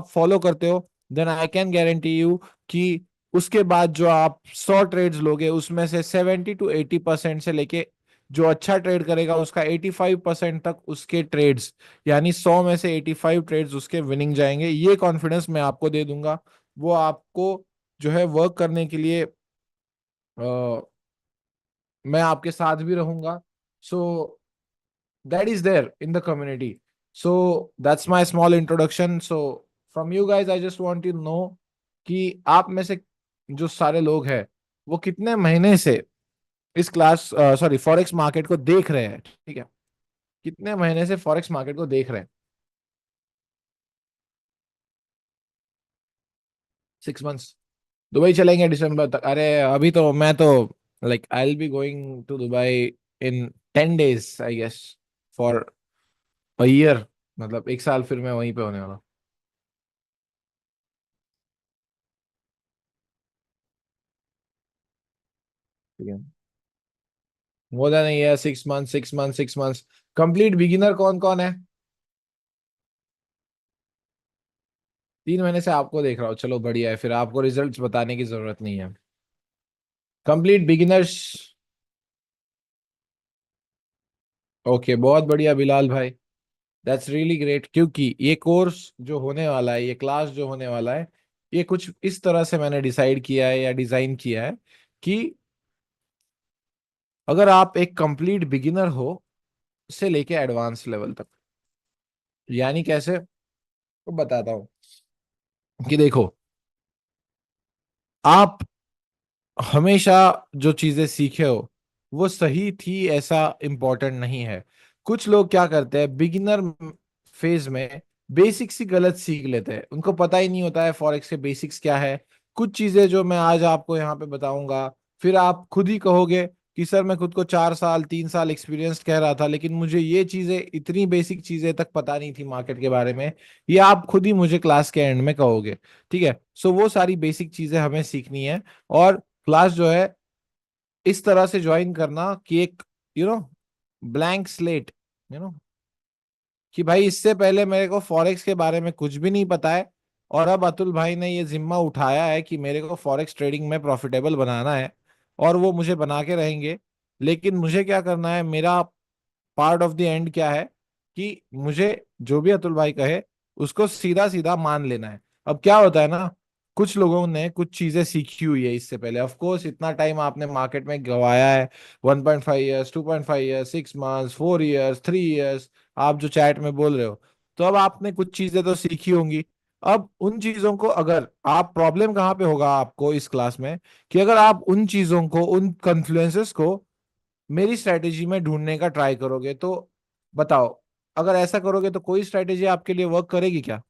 Follow करते हो, then I can guarantee you कि उसके बाद जो आप 100 ट्रेड्स लोगे उसमें से 70 to 80% से लेके जो अच्छा ट्रेड करेगा उसका 85% तक उसके ट्रेड्स, यानी 100 में से 85 ट्रेड्स उसके विनिंग जाएंगे। ये कॉन्फिडेंस मैं आपको दे दूंगा। वो आपको जो है वर्क करने के लिए मैं आपके साथ भी रहूंगा। So that is there in the community. So that's my small introduction. So from you guys I just want to know कि आप में से जो सारे लोग हैं वो कितने महीने से इस क्लास सॉरी फॉरेक्स मार्केट को देख रहे हैं, ठीक है? कितने महीने से फॉरेक्स मार्केट को देख रहे हैं? 6 मंथ्स। दुबई चलेंगे दिसंबर तक? अरे अभी तो मैं तो like I will be going to Dubai in 10 days I guess, for a year. मतलब 1 साल फिर मैं वहीं पे होने वाला हूँ। ठीक है, more than year, 6 month, 6 month, 6 months. Complete beginner कौन कौन है? 3 महीने से आपको देख रहा हूँ, चलो बढ़िया है, फिर आपको रिजल्ट्स बताने की जरूरत नहीं है। Complete beginners. ओके, बहुत बढ़िया बिलाल भाई, दैट्स रियली ग्रेट। क्योंकि ये कोर्स जो होने वाला है, ये क्लास जो होने वाला है, ये कुछ इस तरह से मैंने डिसाइड किया है या डिजाइन किया है कि अगर आप एक कंप्लीट बिगिनर हो से लेके एडवांस लेवल तक, यानी कैसे, तो बताता हूँ कि देखो, आप हमेशा जो चीजें सीखे हो वो सही थी ऐसा इम्पोर्टेंट नहीं है। कुछ लोग क्या करते हैं बिगिनर फेज में, बेसिक्स ही गलत सीख लेते हैं, उनको पता ही नहीं होता है फॉरेक्स के बेसिक्स क्या है। कुछ चीजें जो मैं आज आपको यहाँ पे बताऊंगा, फिर आप खुद ही कहोगे कि सर मैं खुद को 4 साल 3 साल एक्सपीरियंस कह रहा था लेकिन मुझे ये चीजें, इतनी बेसिक चीजें तक पता नहीं थी मार्केट के बारे में। ये आप खुद ही मुझे क्लास के एंड में कहोगे। ठीक है, सो वो सारी बेसिक चीजें हमें सीखनी है। और क्लास जो है इस तरह से ज्वाइन करना कि एक you know blank slate, you know कि भाई इससे पहले मेरे को फॉरेक्स के बारे में कुछ भी नहीं पता है, और अब अतुल भाई ने ये जिम्मा उठाया है कि मेरे को फॉरेक्स ट्रेडिंग में प्रॉफिटेबल बनाना है, और वो मुझे बना के रहेंगे। लेकिन मुझे क्या करना है, मेरा पार्ट ऑफ द एंड क्या है कि मुझे जो भी अतुल भाई कहे उसको सीधा सीधा मान लेना है। अब क्या होता है ना, कुछ लोगों ने कुछ चीजें सीखी हुई है इससे पहले, ऑफ कोर्स इतना टाइम आपने मार्केट में गवाया है, 1.5 years, 2.5 years, 6 months, 4 years, 3 years, आप जो चैट में बोल रहे हो, तो अब आपने कुछ चीजें तो सीखी होंगी। अब उन चीजों को, अगर आप, प्रॉब्लम कहाँ पे होगा आपको इस क्लास में, कि अगर आप उन चीजों को, उन कन्फ्लुएंसेस को मेरी स्ट्रैटेजी में ढूंढने का ट्राई करोगे, तो बताओ, अगर ऐसा करोगे तो कोई स्ट्रैटेजी आपके लिए वर्क करेगी क्या?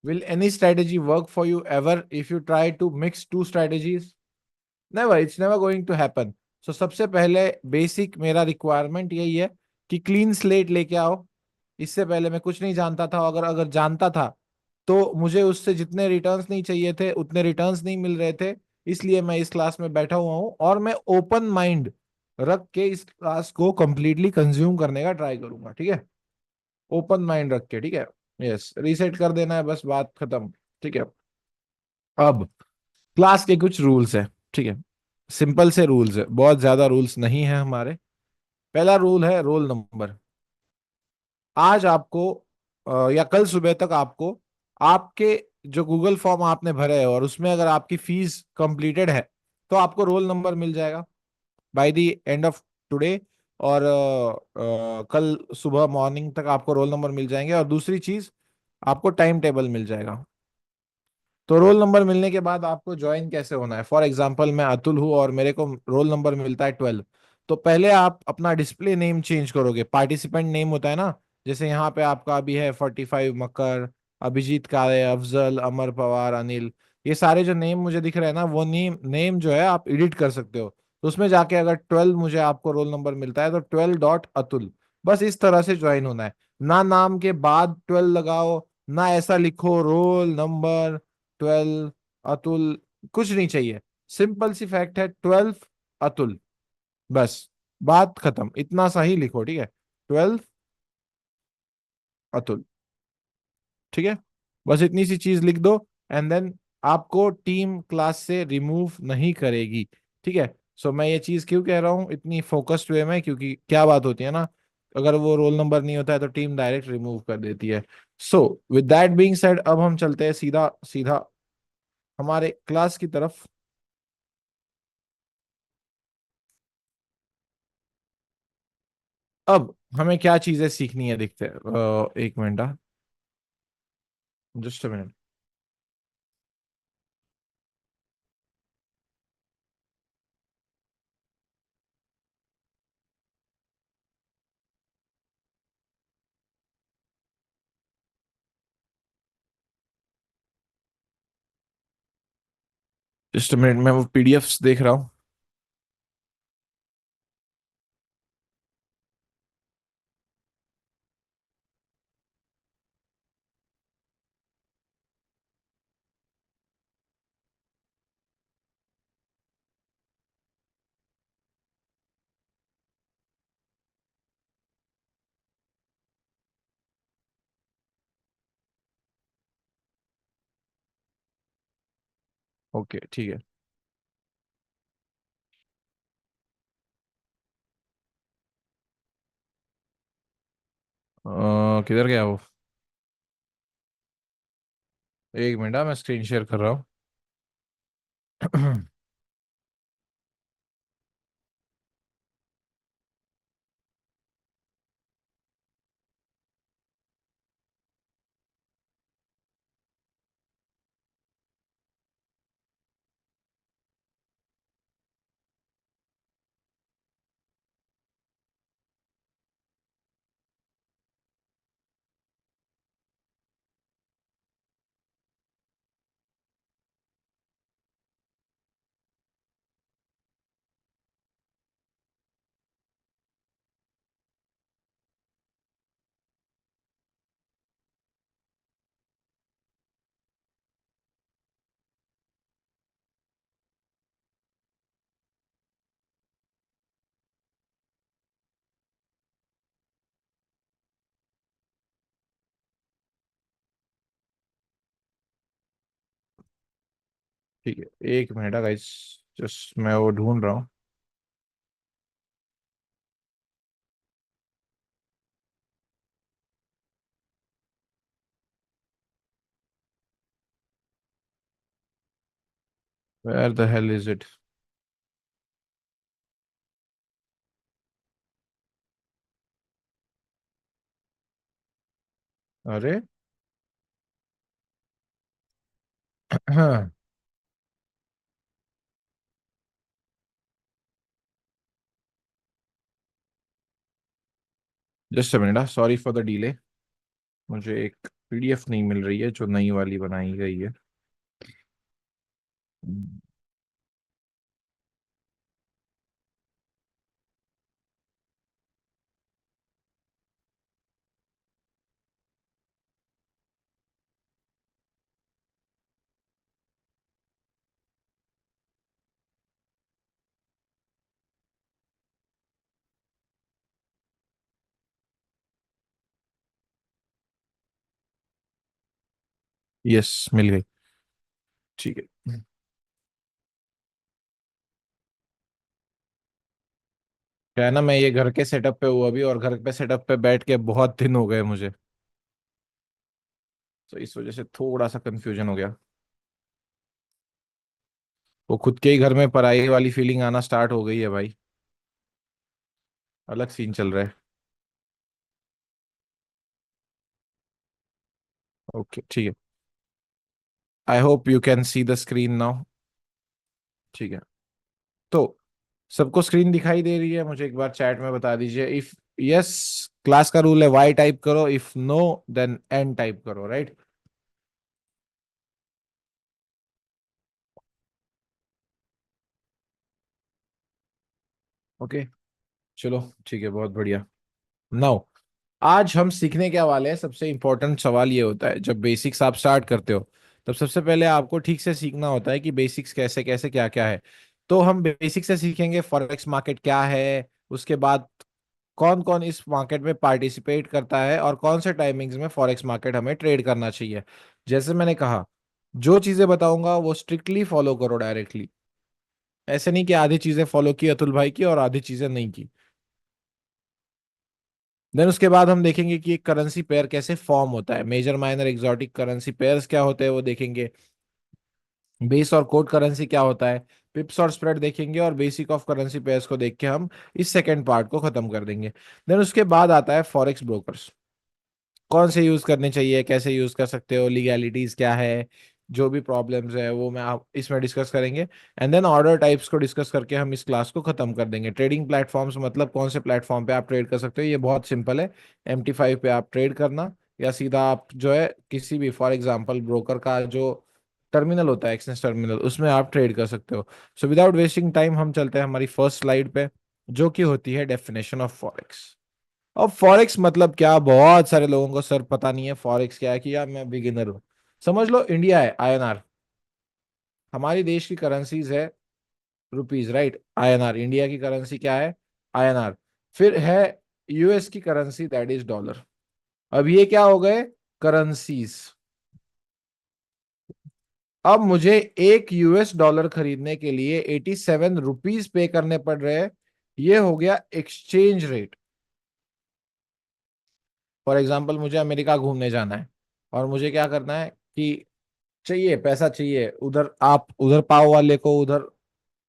Will any strategy work for you ever if you try to mix two strategies? Never, it's never going to happen. So सबसे पहले बेसिक मेरा रिक्वायरमेंट यही है कि क्लीन स्लेट लेके आओ। इससे पहले मैं कुछ नहीं जानता था, अगर अगर जानता था तो मुझे उससे जितने रिटर्न्स नहीं चाहिए थे उतने रिटर्न्स नहीं मिल रहे थे। इसलिए मैं इस क्लास में बैठा हुआ हूँ और मैं ओपन माइंड रख के इस क्लास को कंप्लीटली कंज्यूम करने का ट्राई करूंगा। ठीक है, ओपन माइंड रख के, ठीक है। यस, रीसेट कर देना है, बस बात खत्म। ठीक है, अब क्लास के कुछ रूल्स है, ठीक है? सिंपल से रूल्स है, बहुत ज्यादा रूल्स नहीं है हमारे। पहला रूल है रोल नंबर। आज आपको या कल सुबह तक आपको, आपके जो गूगल फॉर्म आपने भरे है और उसमें अगर आपकी फीस कंप्लीटेड है तो आपको रोल नंबर मिल जाएगा by the end of today. और कल सुबह मॉर्निंग तक आपको रोल नंबर मिल जाएंगे। और दूसरी चीज, आपको टाइम टेबल मिल जाएगा। तो रोल नंबर मिलने के बाद आपको ज्वाइन कैसे होना है, फॉर एग्जाम्पल मैं अतुल हूँ और मेरे को रोल नंबर मिलता है 12। तो पहले आप अपना डिस्प्ले नेम चेंज करोगे, पार्टिसिपेंट नेम होता है ना, जैसे यहाँ पे आपका अभी है 45 मकर, अभिजीत काले, अफजल, अमर पवार, अनिल, ये सारे जो नेम मुझे दिख रहे हैं ना, वो नेम नेम जो है आप एडिट कर सकते हो। तो उसमें जाके अगर 12 मुझे आपको रोल नंबर मिलता है तो 12 अतुल, बस इस तरह से ज्वाइन होना है। ना नाम के बाद 12 लगाओ, ना ऐसा लिखो रोल नंबर 12 अतुल, कुछ नहीं चाहिए। सिंपल सी फैक्ट है, 12 अतुल, बस बात खत्म, इतना सा ही लिखो, ठीक है? 12 अतुल। ठीक है, बस इतनी सी चीज लिख दो, एंड देन आपको टीम क्लास से रिमूव नहीं करेगी। ठीक है। सो मैं ये चीज क्यों कह रहा हूँ इतनी फोकस्ड वे में, क्योंकि क्या बात होती है ना, अगर वो रोल नंबर नहीं होता है तो टीम डायरेक्ट रिमूव कर देती है। So with that being said, अब हम चलते हैं सीधा सीधा हमारे क्लास की तरफ। अब हमें क्या चीजें सीखनी है, देखते हैं। एक minute, just a minute. Just a minute, मैं वो पीडीएफ्स देख रहा हूँ। ओके ठीक है। किधर गया वो? एक मिनट, मैं स्क्रीन शेयर कर रहा हूँ। ठीक है, एक मिनट गाइस, जस्ट मैं वो ढूंढ रहा हूँ। Where the hell is it? अरे हाँ, just a minute, sorry for the delay. मुझे एक पीडीएफ नहीं मिल रही है जो नई वाली बनाई गई है। यस, मिल गई। ठीक है। क्या है ना, मैं ये घर के सेटअप पे हूँ अभी, और घर पे सेटअप पे बैठ के बहुत दिन हो गए मुझे, तो इस वजह से थोड़ा सा कंफ्यूजन हो गया। वो खुद के ही घर में पढ़ाई वाली फीलिंग आना स्टार्ट हो गई है भाई। अलग सीन चल रहा है। ओके ठीक है। I hope you can see the screen now. ठीक है। तो सबको स्क्रीन दिखाई दे रही है? मुझे एक बार चैट में बता दीजिए। इफ यस, क्लास का रूल है वाई टाइप करो, if no then N type करो, राइट? ओके, चलो ठीक है, बहुत बढ़िया। नाउ, आज हम सीखने क्या वाले हैं, सबसे इंपॉर्टेंट सवाल ये होता है, जब बेसिक्स आप स्टार्ट करते हो तब सबसे पहले आपको ठीक से सीखना होता है कि बेसिक्स कैसे कैसे क्या क्या है। तो हम बेसिक से सीखेंगे, फॉरेक्स मार्केट क्या है, उसके बाद कौन कौन इस मार्केट में पार्टिसिपेट करता है और कौन से टाइमिंग्स में फॉरेक्स मार्केट हमें ट्रेड करना चाहिए। जैसे मैंने कहा, जो चीजें बताऊंगा वो स्ट्रिक्टली फॉलो करो डायरेक्टली। ऐसे नहीं कि आधी चीजें फॉलो की अतुल भाई की और आधी चीजें नहीं की। देन उसके बाद हम देखेंगे कि एक करेंसी पेयर कैसे फॉर्म होता है, major minor exotic currency pairs क्या होते हैं वो देखेंगे, बेस और कोड करेंसी क्या होता है, पिप्स और स्प्रेड देखेंगे, और बेसिक ऑफ करेंसी पेयर्स को देख के हम इस सेकंड पार्ट को खत्म कर देंगे। देन उसके बाद आता है फॉरेक्स ब्रोकर्स, कौन से यूज करने चाहिए, कैसे यूज कर सकते हो, लीगैलिटीज क्या है, जो भी प्रॉब्लम्स है वो मैं आप इसमें डिस्कस करेंगे। एंड देन ऑर्डर टाइप्स को डिस्कस करके हम इस क्लास को खत्म कर देंगे। ट्रेडिंग प्लेटफॉर्म्स मतलब कौन से प्लेटफॉर्म पे आप ट्रेड कर सकते हो, ये बहुत सिंपल है। MT5 पे आप ट्रेड करना, या सीधा आप जो है किसी भी फॉर एग्जांपल ब्रोकर का जो टर्मिनल होता है, एक्सचेंज टर्मिनल, उसमें आप ट्रेड कर सकते हो। सो विदाउट वेस्टिंग टाइम हम चलते हैं हमारी फर्स्ट स्लाइड पे, जो कि होती है डेफिनेशन ऑफ फॉरेक्स। अब फॉरेक्स मतलब क्या, बहुत सारे लोगों को सर पता नहीं है फॉरेक्स क्या है, कि यार मैं बिगिनर हूं। समझ लो इंडिया है INR, हमारी देश की करेंसीज है रुपीज, राइट। INR इंडिया की करेंसी क्या है, INR। फिर है US की करेंसी, दैट इज डॉलर। अब ये क्या हो गए, करेंसीज। अब मुझे एक US डॉलर खरीदने के लिए 87 रुपीज पे करने पड़ रहे हैं। ये हो गया एक्सचेंज रेट। फॉर एग्जाम्पल मुझे अमेरिका घूमने जाना है, और मुझे क्या करना है कि चाहिए, पैसा चाहिए, उधर आप उधर पाव वाले को उधर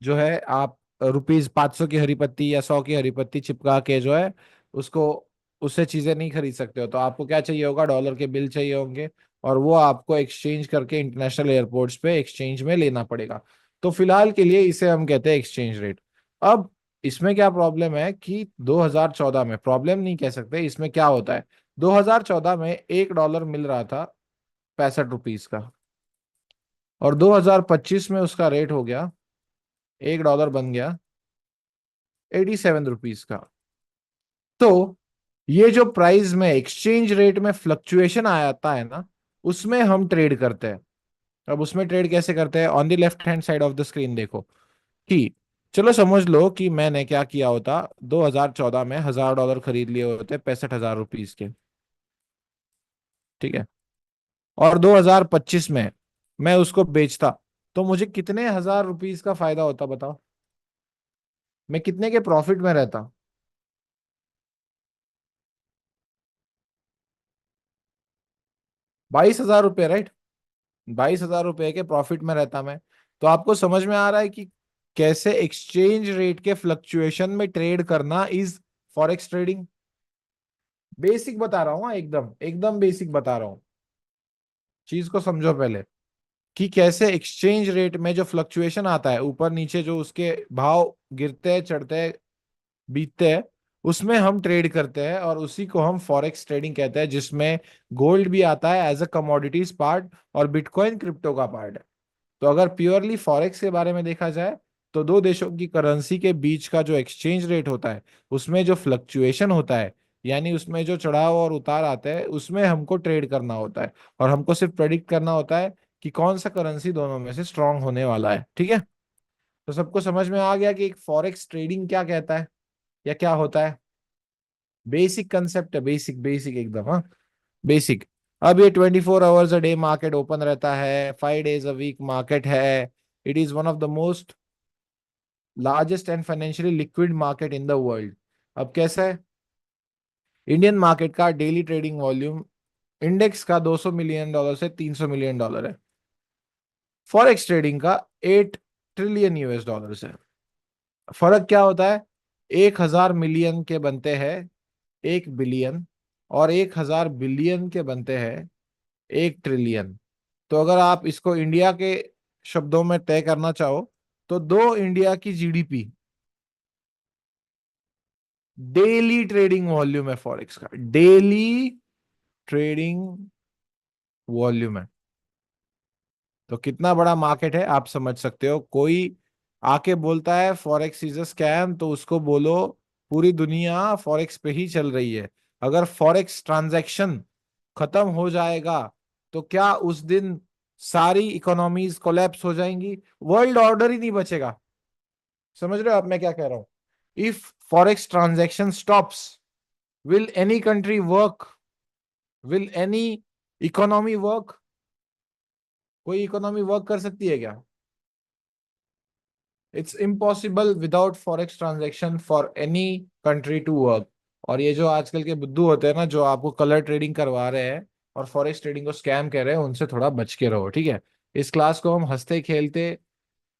जो है आप ₹500 की हरी पत्ती या 100 की हरी पत्ती चिपका के जो है उसको, उससे चीजें नहीं खरीद सकते हो। तो आपको क्या चाहिए होगा, डॉलर के बिल चाहिए होंगे, और वो आपको एक्सचेंज करके इंटरनेशनल एयरपोर्ट्स पे एक्सचेंज में लेना पड़ेगा। तो फिलहाल के लिए इसे हम कहते हैं एक्सचेंज रेट। अब इसमें क्या प्रॉब्लम है कि 2014 में, प्रॉब्लम नहीं कह सकते, इसमें क्या होता है, 2014 में $1 मिल रहा था 65 रुपीज का, और 2025 में उसका रेट हो गया, $1 बन गया 87 रुपीज का। तो ये जो प्राइस में एक्सचेंज रेट में फ्लक्चुएशन आता है ना, उसमें हम ट्रेड करते हैं। अब उसमें ट्रेड कैसे करते हैं, on the left hand side of the screen देखो कि, चलो समझ लो कि मैंने क्या किया होता, 2014 में $1000 खरीद लिए होते 65,000 रुपीज के, ठीक है, और 2025 में मैं उसको बेचता, तो मुझे कितने हजार रुपीज का फायदा होता बताओ, मैं कितने के प्रॉफिट में रहता। 22,000 रुपये, राइट। 22,000 रुपये के प्रॉफिट में रहता मैं। तो आपको समझ में आ रहा है कि कैसे एक्सचेंज रेट के फ्लक्चुएशन में ट्रेड करना इज फॉरेक्स ट्रेडिंग। बेसिक बता रहा हूँ, हाँ, एकदम एकदम बेसिक बता रहा हूँ। चीज को समझो पहले, कि कैसे एक्सचेंज रेट में जो फ्लक्चुएशन आता है, ऊपर नीचे जो उसके भाव गिरते हैं, चढ़ते हैं, बीतते हैं, उसमें हम ट्रेड करते हैं, और उसी को हम फॉरेक्स ट्रेडिंग कहते हैं, जिसमें गोल्ड भी आता है एज अ कमोडिटीज पार्ट, और बिटकॉइन क्रिप्टो का पार्ट है। तो अगर प्योरली फॉरेक्स के बारे में देखा जाए, तो दो देशों की करेंसी के बीच का जो एक्सचेंज रेट होता है, उसमें जो फ्लक्चुएशन होता है, यानी उसमें जो चढ़ाव और उतार आते हैं, उसमें हमको ट्रेड करना होता है, और हमको सिर्फ प्रेडिक्ट करना होता है कि कौन सा करेंसी दोनों में से स्ट्रांग होने वाला है, ठीक है। तो सबको समझ में आ गया कि एक फॉरेक्स ट्रेडिंग क्या कहता है या क्या होता है। बेसिक कंसेप्ट है, बेसिक बेसिक एकदम, हाँ, बेसिक। अब ये 24 hours a day market open रहता है, 5 डेज अ वीक मार्केट है। It is one of the most largest and financially liquid market in the world. अब कैसा है, इंडियन मार्केट का डेली ट्रेडिंग वॉल्यूम इंडेक्स का $200 मिलियन से $300 मिलियन है, फॉरेक्स ट्रेडिंग का 8 ट्रिलियन US डॉलर है। फर्क क्या होता है, 1,000 मिलियन के बनते हैं 1 बिलियन, और 1,000 बिलियन के बनते हैं 1 ट्रिलियन। तो अगर आप इसको इंडिया के शब्दों में तय करना चाहो, तो दो इंडिया की GDP डेली ट्रेडिंग वॉल्यूम है फॉरेक्स का, डेली ट्रेडिंग वॉल्यूम है। तो कितना बड़ा मार्केट है आप समझ सकते हो। कोई आके बोलता है फॉरेक्स इज अ स्कैम, तो उसको बोलो पूरी दुनिया फॉरेक्स पे ही चल रही है। अगर फॉरेक्स ट्रांजैक्शन खत्म हो जाएगा, तो क्या उस दिन सारी इकोनॉमीज कोलैप्स हो जाएंगी, वर्ल्ड ऑर्डर ही नहीं बचेगा। समझ रहे हो आप मैं क्या कह रहा हूं, if forex transaction stops, will any country work, will any economy work? कोई इकोनॉमी वर्क कर सकती है क्या? It's impossible without forex transaction for any country to work. और ये जो आजकल के बुद्धू होते हैं ना, जो आपको कलर ट्रेडिंग करवा रहे हैं और फॉरेक्स ट्रेडिंग को स्कैम कह रहे हैं, उनसे थोड़ा बच के रहो, ठीक है? इस क्लास को हम हंसते खेलते,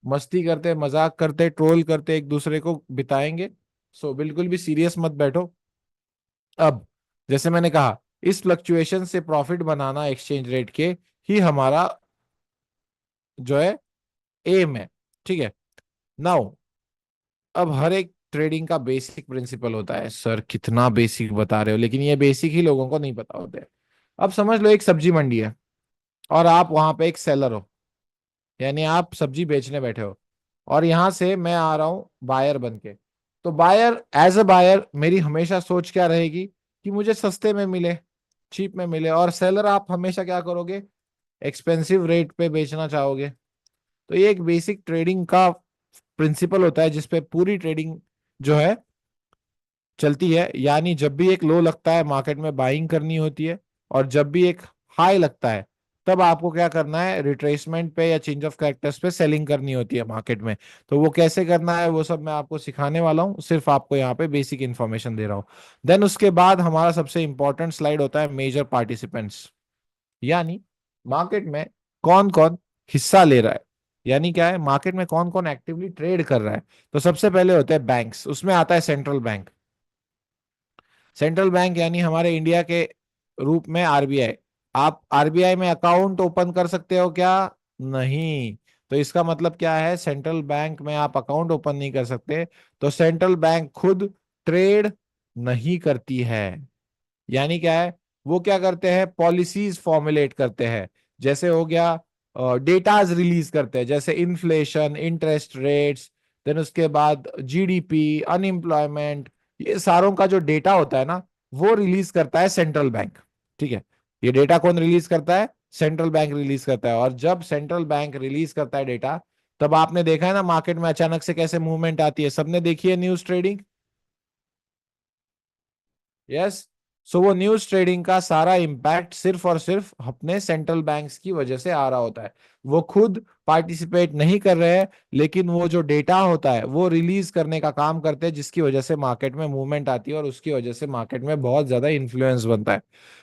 मस्ती करते, मजाक करते, ट्रोल करते एक दूसरे को बिताएंगे। सो बिल्कुल भी सीरियस मत बैठो। अब जैसे मैंने कहा, इस फ्लक्चुएशन से प्रॉफिट बनाना एक्सचेंज रेट के ही हमारा जो है एम है, ठीक है? नाउ, अब हर एक ट्रेडिंग का बेसिक प्रिंसिपल होता है। सर कितना बेसिक बता रहे हो, लेकिन ये बेसिक ही लोगों को नहीं पता होते हैं। अब समझ लो एक सब्जी मंडी है और आप वहां पे एक सेलर हो, यानी आप सब्जी बेचने बैठे हो, और यहां से मैं आ रहा हूं बायर बन के। तो बायर, एज अ बायर, मेरी हमेशा सोच क्या रहेगी कि मुझे सस्ते में मिले, चीप में मिले। और सेलर, आप हमेशा क्या करोगे? एक्सपेंसिव रेट पे बेचना चाहोगे। तो ये एक बेसिक ट्रेडिंग का प्रिंसिपल होता है जिसपे पूरी ट्रेडिंग जो है चलती है। यानी जब भी एक लो लगता है, मार्केट में बाइंग करनी होती है, और जब भी एक हाई लगता है, तब आपको क्या करना है? रिट्रेसमेंट पे या चेंज ऑफ कैरेक्टर्स पे सेलिंग करनी होती है मार्केट में। तो वो कैसे करना है, वो सब मैं आपको सिखाने वाला हूँ, सिर्फ आपको यहाँ पे बेसिक इन्फॉर्मेशन दे रहा हूँ। देन उसके बाद हमारा सबसे इंपॉर्टेंट स्लाइड होता है मेजर पार्टिसिपेंट्स, यानी मार्केट में कौन कौन हिस्सा ले रहा है, यानी क्या है, मार्केट में कौन कौन एक्टिवली ट्रेड कर रहा है। तो सबसे पहले होते हैं बैंक्स, उसमें आता है सेंट्रल बैंक। सेंट्रल बैंक यानी हमारे इंडिया के रूप में आरबीआई। आप आरबीआई में अकाउंट ओपन कर सकते हो क्या? नहीं। तो इसका मतलब क्या है? सेंट्रल बैंक में आप अकाउंट ओपन नहीं कर सकते। तो सेंट्रल बैंक खुद ट्रेड नहीं करती है। यानी क्या है? वो क्या करते हैं? पॉलिसीज फॉर्मुलेट करते हैं। जैसे हो गया, डेटाज रिलीज करते हैं, जैसे इन्फ्लेशन, इंटरेस्ट रेट्स, देन उसके बाद जीडीपी, अनएम्प्लॉयमेंट, ये सारों का जो डेटा होता है ना, वो रिलीज करता है सेंट्रल बैंक, ठीक है? ये डेटा कौन रिलीज करता है? सेंट्रल बैंक रिलीज करता है। और जब सेंट्रल बैंक रिलीज करता है डेटा, तब आपने देखा है ना मार्केट में अचानक से कैसे मूवमेंट आती है। सबने देखी है न्यूज ट्रेडिंग? यस। सो वो न्यूज ट्रेडिंग का सारा इम्पैक्ट सिर्फ और सिर्फ अपने सेंट्रल बैंक्स की वजह से आ रहा होता है। वो खुद पार्टिसिपेट नहीं कर रहे हैं, लेकिन वो जो डेटा होता है वो रिलीज करने का काम करते हैं, जिसकी वजह से मार्केट में मूवमेंट आती है और उसकी वजह से मार्केट में बहुत ज्यादा इन्फ्लुएंस बनता है।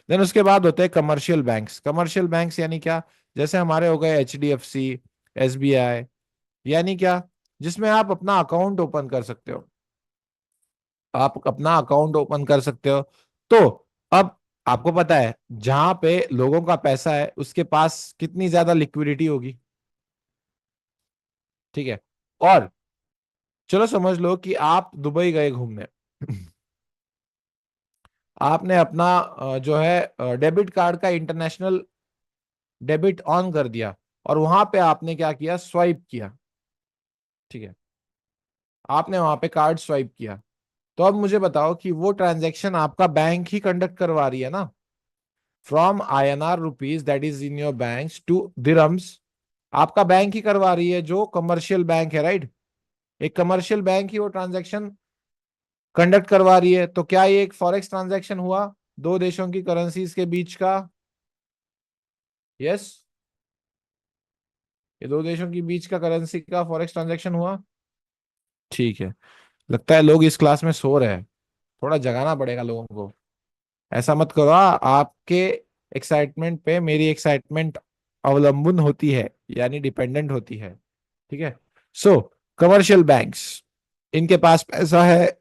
देन उसके बाद होते हैं कमर्शियल बैंक्स। कमर्शियल बैंक्स यानी क्या? जैसे हमारे हो गए एचडीएफसी, एसबीआई, यानी क्या? जिसमें आप अपना अकाउंट ओपन कर सकते हो, आप अपना अकाउंट ओपन कर सकते हो। तो अब आपको पता है, जहां पे लोगों का पैसा है उसके पास कितनी ज्यादा लिक्विडिटी होगी, ठीक है? और चलो समझ लो कि आप दुबई गए घूमने। आपने अपना जो है डेबिट कार्ड का इंटरनेशनल डेबिट ऑन कर दिया, और वहां पे आपने क्या किया? स्वाइप किया, ठीक है? आपने वहां पे कार्ड स्वाइप किया। तो अब मुझे बताओ कि वो ट्रांजैक्शन आपका बैंक ही कंडक्ट करवा रही है ना, from INR rupees that is in your bank to dirhams. आपका बैंक ही करवा रही है, जो कमर्शियल बैंक है, राइट? एक कमर्शियल बैंक ही वो ट्रांजैक्शन कंडक्ट करवा रही है। तो क्या ये एक फॉरेक्स ट्रांजैक्शन हुआ, दो देशों की करेंसीज के बीच का? यस, ये दो देशों के बीच का करेंसी का फॉरेक्स ट्रांजैक्शन हुआ, ठीक है? लगता है लोग इस क्लास में सो रहे हैं, थोड़ा जगाना पड़ेगा लोगों को। ऐसा मत करो, आपके एक्साइटमेंट पे मेरी एक्साइटमेंट अवलंबन होती है, यानी डिपेंडेंट होती है, ठीक है? सो कमर्शियल बैंक्स, इनके पास पैसा है,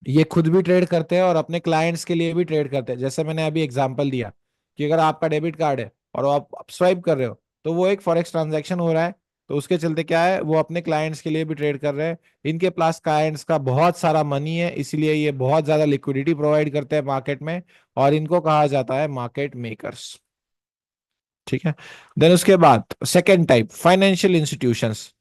ये खुद भी ट्रेड करते हैं और अपने क्लाइंट्स के लिए भी ट्रेड करते हैं। जैसे मैंने अभी एग्जांपल दिया कि अगर आपका डेबिट कार्ड है और आप स्वाइप कर रहे हो, तो वो एक फॉरेक्स ट्रांजैक्शन हो रहा है। तो उसके चलते क्या है, वो अपने क्लाइंट्स के लिए भी ट्रेड कर रहे हैं। इनके पास क्लाइंट्स का बहुत सारा मनी है, इसलिए ये बहुत ज्यादा लिक्विडिटी प्रोवाइड करते हैं मार्केट में, और इनको कहा जाता है मार्केट मेकर्स, ठीक है? देन उसके बाद सेकेंड टाइप, फाइनेंशियल इंस्टीट्यूशंस।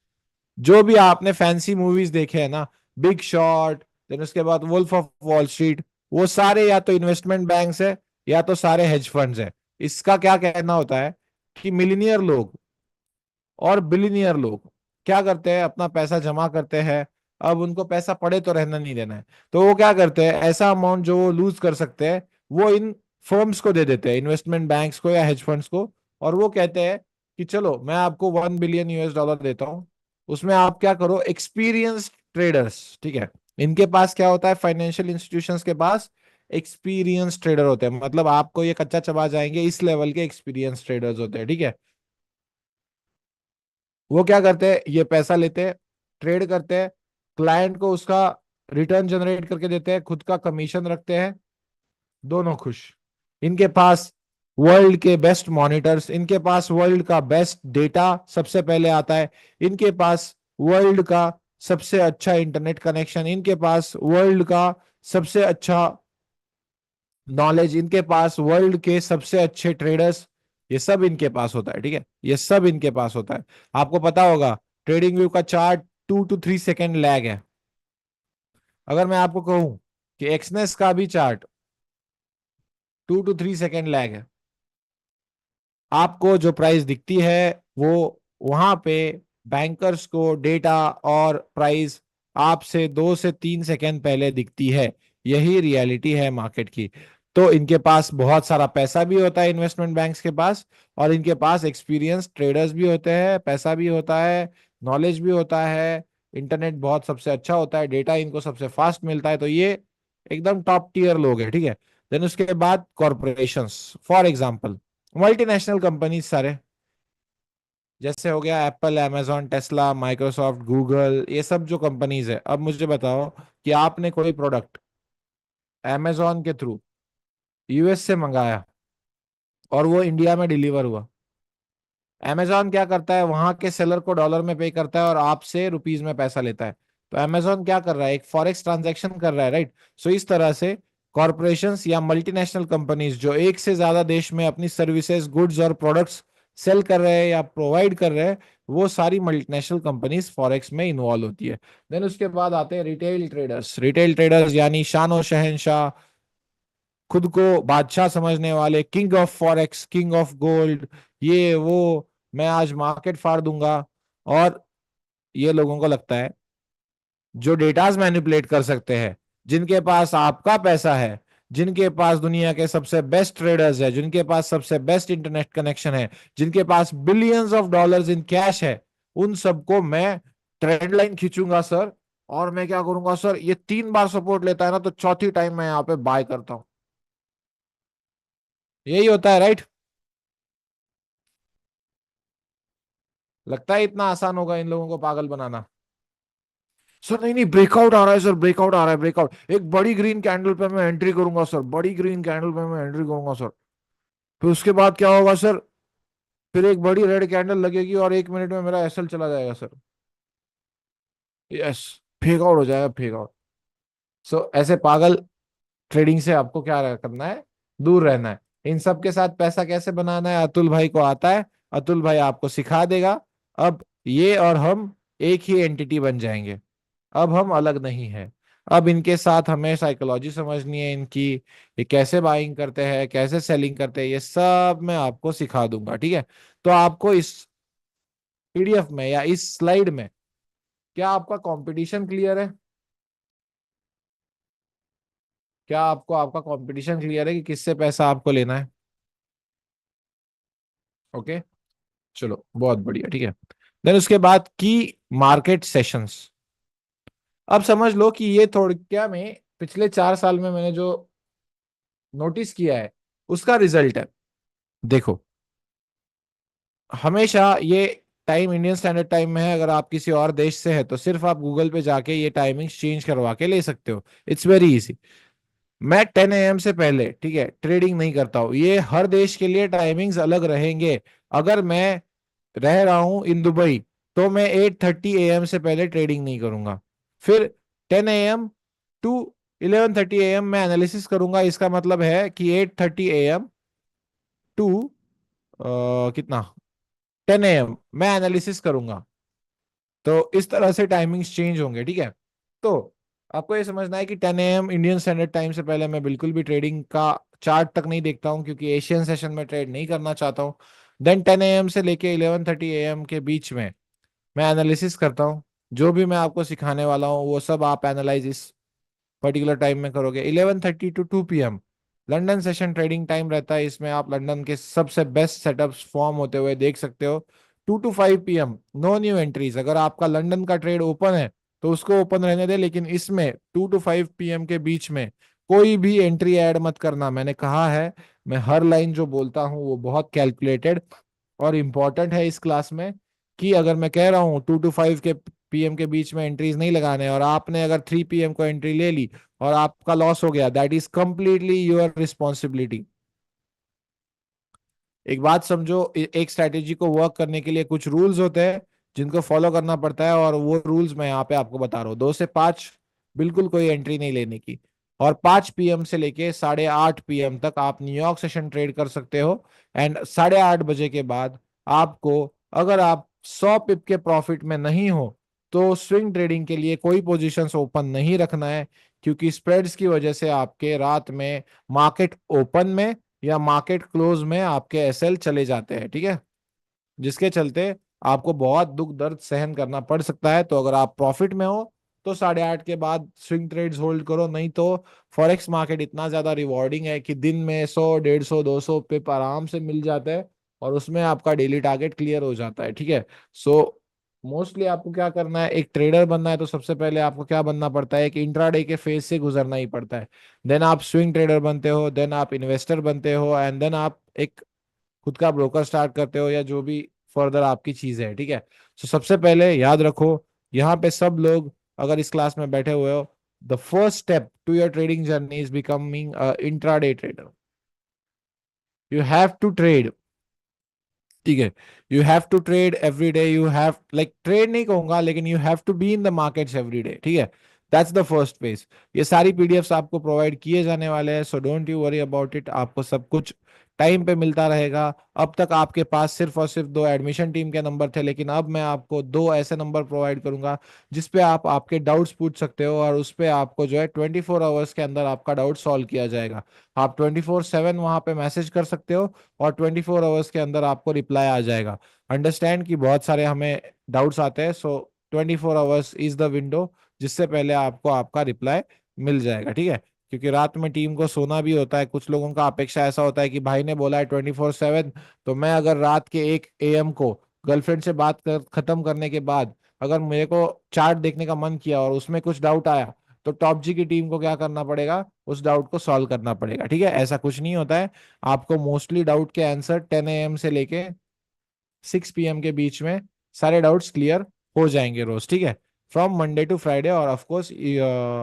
जो भी आपने फैंसी मूवीज देखे हैं ना, बिग शॉट, देन उसके बाद वुल्फ ऑफ वॉल स्ट्रीट, वो सारे या तो इन्वेस्टमेंट बैंक्स है, या तो सारे हेज फंड्स है। इसका क्या कहना होता है कि मिलीनियर लोग और बिलीनियर लोग क्या करते हैं? अपना पैसा जमा करते हैं अब उनको पैसा पड़े तो रहना नहीं देना है, तो वो क्या करते हैं, ऐसा अमाउंट जो वो लूज कर सकते हैं वो इन फर्म्स को दे देते हैं, इन्वेस्टमेंट बैंक्स को या हेज फंड्स को। और वो कहते हैं कि चलो मैं आपको 1 बिलियन US डॉलर देता हूँ, उसमें आप क्या करो, एक्सपीरियंस ट्रेडर्स, ठीक है। इनके पास क्या होता है, फाइनेंशियल इंस्टीट्यूशंस के पास एक्सपीरियंस ट्रेडर होते हैं, मतलब आपको ये कच्चा चबा जाएंगे इस लेवल के एक्सपीरियंस ट्रेडर्स होते हैं, ठीक है। वो क्या करते हैं, ये पैसा लेते हैं, ट्रेड करते हैं, क्लाइंट को उसका रिटर्न जनरेट करके देते हैं, खुद का कमीशन रखते हैं, दोनों खुश। इनके पास वर्ल्ड के बेस्ट मॉनिटर्स, इनके पास वर्ल्ड का बेस्ट डेटा सबसे पहले आता है, इनके पास वर्ल्ड का सबसे अच्छा इंटरनेट कनेक्शन, इनके पास वर्ल्ड का सबसे अच्छा नॉलेज, इनके पास वर्ल्ड के सबसे अच्छे ट्रेडर्स, ये सब इनके पास होता है, ठीक है, ये सब इनके पास होता है। आपको पता होगा ट्रेडिंग व्यू का चार्ट 2 to 3 सेकेंड लैग है। अगर मैं आपको कहूं कि एक्सनेस का भी चार्ट 2 to 3 सेकेंड लैग है, आपको जो प्राइस दिखती है वो वहां पे बैंकर्स को डेटा और प्राइस आपसे 2 से 3 सेकेंड पहले दिखती है। यही रियलिटी है मार्केट की। तो इनके पास बहुत सारा पैसा भी होता है इन्वेस्टमेंट बैंक्स के पास, और इनके पास एक्सपीरियंस ट्रेडर्स भी होते हैं, पैसा भी होता है, नॉलेज भी होता है, इंटरनेट बहुत सबसे अच्छा होता है, डेटा इनको सबसे फास्ट मिलता है, तो ये एकदम टॉप टीयर लोग हैं, ठीक है। देन उसके बाद corporations, for example multinational companies सारे, जैसे हो गया Apple, amazon, Tesla, Microsoft, Google, ये सब जो कंपनीज है। अब मुझे बताओ कि आपने कोई प्रोडक्ट amazon के थ्रू US से मंगाया और वो इंडिया में डिलीवर हुआ। amazon क्या करता है, वहां के सेलर को डॉलर में पे करता है और आपसे रुपीज में पैसा लेता है। तो amazon क्या कर रहा है, एक फॉरेक्स ट्रांजैक्शन कर रहा है, राइट। सो इस तरह से कॉरपोरेशंस या मल्टीनेशनल कंपनीज जो एक से ज्यादा देश में अपनी सर्विसेज, गुड्स और प्रोडक्ट्स सेल कर रहे हैं या प्रोवाइड कर रहे हैं, वो सारी मल्टीनेशनल कंपनीज फॉरेक्स में इन्वॉल्व होती है। देन उसके बाद आते हैं रिटेल ट्रेडर्स। रिटेल ट्रेडर्स यानी शानो शहनशाह, खुद को बादशाह समझने वाले, king of forex, king of gold, ये वो, मैं आज मार्केट फाड़ दूंगा। और ये लोगों को लगता है जो डेटाज मैनिपुलेट कर सकते हैं, जिनके पास आपका पैसा है, जिनके पास दुनिया के सबसे बेस्ट ट्रेडर्स है, जिनके पास सबसे बेस्ट इंटरनेट कनेक्शन है, जिनके पास billions of dollars in cash है, उन सबको मैं ट्रेंड लाइन खींचूंगा सर। और मैं क्या करूंगा सर, ये 3 बार सपोर्ट लेता है ना, तो चौथी टाइम मैं यहाँ पे बाय करता हूं। यही होता है, राइट। लगता है इतना आसान होगा इन लोगों को पागल बनाना। सर नहीं नहीं, ब्रेकआउट आ रहा है सर, ब्रेकआउट आ रहा है, ब्रेकआउट, एक बड़ी ग्रीन कैंडल पे मैं एंट्री करूंगा सर, बड़ी ग्रीन कैंडल पे मैं एंट्री करूंगा सर। फिर उसके बाद क्या होगा सर, फिर एक बड़ी रेड कैंडल लगेगी और 1 मिनट में मेरा एसएल चला जाएगा सर। यस, फेक आउट हो जाएगा, फेक आउट। सो ऐसे पागल ट्रेडिंग से आपको क्या करना है, दूर रहना है। इन सब के साथ पैसा कैसे बनाना है, अतुल भाई को आता है, अतुल भाई आपको सिखा देगा। अब ये और हम एक ही एंटिटी बन जाएंगे, अब हम अलग नहीं है। अब इनके साथ हमें साइकोलॉजी समझनी है इनकी, ये कैसे बाइंग करते हैं, कैसे सेलिंग करते हैं, ये सब मैं आपको सिखा दूंगा, ठीक है। तो आपको इस PDF में या इस स्लाइड में, क्या आपका कंपटीशन क्लियर है, क्या आपको आपका कंपटीशन क्लियर है कि किससे पैसा आपको लेना है? ओके, चलो बहुत बढ़िया, ठीक है। देन उसके बाद की मार्केट सेशंस। अब समझ लो कि ये थोड़ा क्या, मैं पिछले 4 साल में मैंने जो नोटिस किया है उसका रिजल्ट है। देखो, हमेशा ये टाइम इंडियन स्टैंडर्ड टाइम में है, अगर आप किसी और देश से है तो सिर्फ आप गूगल पे जाके ये टाइमिंग चेंज करवा के ले सकते हो, इट्स वेरी इजी। मैं 10 AM से पहले, ठीक है, ट्रेडिंग नहीं करता हूँ, ये हर देश के लिए टाइमिंग्स अलग रहेंगे। अगर मैं रह रहा हूं इन दुबई, तो मैं 8:30 AM से पहले ट्रेडिंग नहीं करूंगा। फिर 10 AM to 11:30 AM मैं एनालिसिस करूंगा, इसका मतलब है कि 8:30 AM टू कितना, 10 AM मैं एनालिसिस करूंगा। तो इस तरह से टाइमिंग्स चेंज होंगे, ठीक है। तो आपको ये समझना है कि 10 AM इंडियन स्टैंडर्ड टाइम से पहले मैं बिल्कुल भी ट्रेडिंग का चार्ट तक नहीं देखता हूं, क्योंकि एशियन सेशन में ट्रेड नहीं करना चाहता हूं। देन 10 AM से लेके 11:30 AM के बीच में मैं एनालिसिस करता हूँ, जो भी मैं आपको सिखाने वाला हूँ वो सब आप एनालाइज इस पर्टिकुलर टाइम में करोगे। 11:30 to 2 p.m. London session trading time रहता है। इसमें आप लंदन के सबसे बेस्ट सेटअप्स फॉर्म होते हुए देख सकते हो। 2 to 5 p.m. No new entries. अगर आपका लंदन का ट्रेड ओपन है तो उसको ओपन रहने दे, लेकिन इसमें 2 to 5 p.m. के बीच में कोई भी एंट्री ऐड मत करना। मैंने कहा है, मैं हर लाइन जो बोलता हूँ वो बहुत कैलकुलेटेड और इम्पोर्टेंट है इस क्लास में। कि अगर मैं कह रहा हूँ 2 to 5 के पीएम के बीच में एंट्रीज नहीं लगाने, और आपने अगर 3 p.m. को एंट्री ले ली और आपका लॉस हो गया, that is completely your responsibility. एक बात समझो, एक स्ट्रैटेजी को वर्क करने के लिए कुछ रूल्स होते हैं जिनको फॉलो करना पड़ता है, और वो रूल्स मैं यहाँ पे आपको बता रहा हूँ। 2 से 5 बिल्कुल कोई एंट्री नहीं लेने की, और 5 p.m. से लेके 8:30 p.m. तक आप न्यूयॉर्क सेशन ट्रेड कर सकते हो। एंड 8:30 बजे के बाद आपको, अगर आप 100 पिप के प्रॉफिट में नहीं हो तो स्विंग ट्रेडिंग के लिए कोई पोजीशंस ओपन नहीं रखना है, क्योंकि स्प्रेड्स की वजह से आपके रात में मार्केट ओपन में या मार्केट क्लोज में आपके एसएल चले जाते हैं, ठीक है। जिसके चलते आपको बहुत दुख दर्द सहन करना पड़ सकता है। तो अगर आप प्रॉफिट में हो तो 8:30 के बाद स्विंग ट्रेड्स होल्ड करो, नहीं तो फॉरेक्स मार्केट इतना ज्यादा रिवॉर्डिंग है कि दिन में 100, 150, 200 पिप आराम से मिल जाता है, और उसमें आपका डेली टारगेट क्लियर हो जाता है, ठीक है। सो मोस्टली आपको क्या करना है, एक ट्रेडर बनना है तो सबसे पहले आपको क्या बनना पड़ता है, कि इंट्राडे के फेज से गुजरना ही पड़ता है। देन आप स्विंग ट्रेडर बनते हो, देन आप इन्वेस्टर बनते हो, एंड देन आप एक खुद का ब्रोकर स्टार्ट करते हो, या जो भी फर्दर आपकी चीज है, ठीक है। तो सबसे पहले याद रखो, यहाँ पे सब लोग अगर इस क्लास में बैठे हुए हो, the first step to your trading journey is becoming intraday trader. You have to trade, ठीक है। You have to trade every day. You have like trade नहीं कहूंगा, लेकिन you have to be in the markets every day, ठीक है। That's the first phase. ये सारी PDFs आपको प्रोवाइड किए जाने वाले हैं, so don't you worry about it. आपको सब कुछ टाइम पे मिलता रहेगा। अब तक आपके पास सिर्फ और सिर्फ 2 एडमिशन टीम के नंबर थे, लेकिन अब मैं आपको 2 ऐसे नंबर प्रोवाइड करूंगा जिसपे आप आपके डाउट्स पूछ सकते हो, और उस पे आपको जो है 24 आवर्स के अंदर आपका डाउट सॉल्व किया जाएगा। आप 24/7 वहां पे मैसेज कर सकते हो, और 24 आवर्स के अंदर आपको रिप्लाई आ जाएगा। अंडरस्टैंड कि बहुत सारे हमें डाउट्स आते हैं, सो 24 आवर्स इज द विंडो जिससे पहले आपको आपका रिप्लाई मिल जाएगा, ठीक है। क्योंकि रात में टीम को सोना भी होता है। कुछ लोगों का अपेक्षा ऐसा होता है कि भाई ने बोला है 24/7, तो मैं अगर रात के 1 AM को गर्लफ्रेंड से बात कर खत्म करने के बाद अगर मेरे को चार्ट देखने का मन किया और उसमें कुछ डाउट आया, तो टॉप जी की टीम को क्या करना पड़ेगा, उस डाउट को सॉल्व करना पड़ेगा, ठीक है। ऐसा कुछ नहीं होता है। आपको मोस्टली डाउट के आंसर 10 AM से लेके 6 PM के बीच में सारे डाउट्स क्लियर हो जाएंगे रोज, ठीक है। फ्रॉम मंडे टू फ्राइडे, और ऑफ कोर्स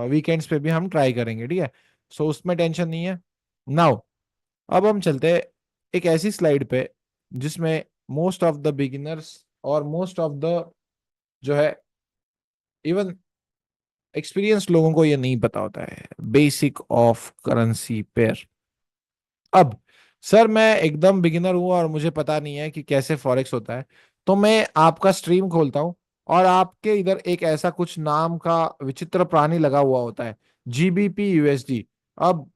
वीकेंड्स पे भी हम ट्राई करेंगे, ठीक है। सो उसमें टेंशन नहीं है। नाउ अब हम चलते हैं एक ऐसी स्लाइड पे जिसमें मोस्ट ऑफ द बिगिनर्स और मोस्ट ऑफ द जो है इवन एक्सपीरियंस लोगों को ये नहीं पता होता है, बेसिक ऑफ करेंसी पेयर। अब सर मैं एकदम बिगिनर हूं और मुझे पता नहीं है कि कैसे फॉरेक्स होता है, तो मैं आपका स्ट्रीम खोलता हूं और आपके इधर एक ऐसा कुछ नाम का विचित्र प्राणी लगा हुआ होता है, जीबीपी यूएसडी। अब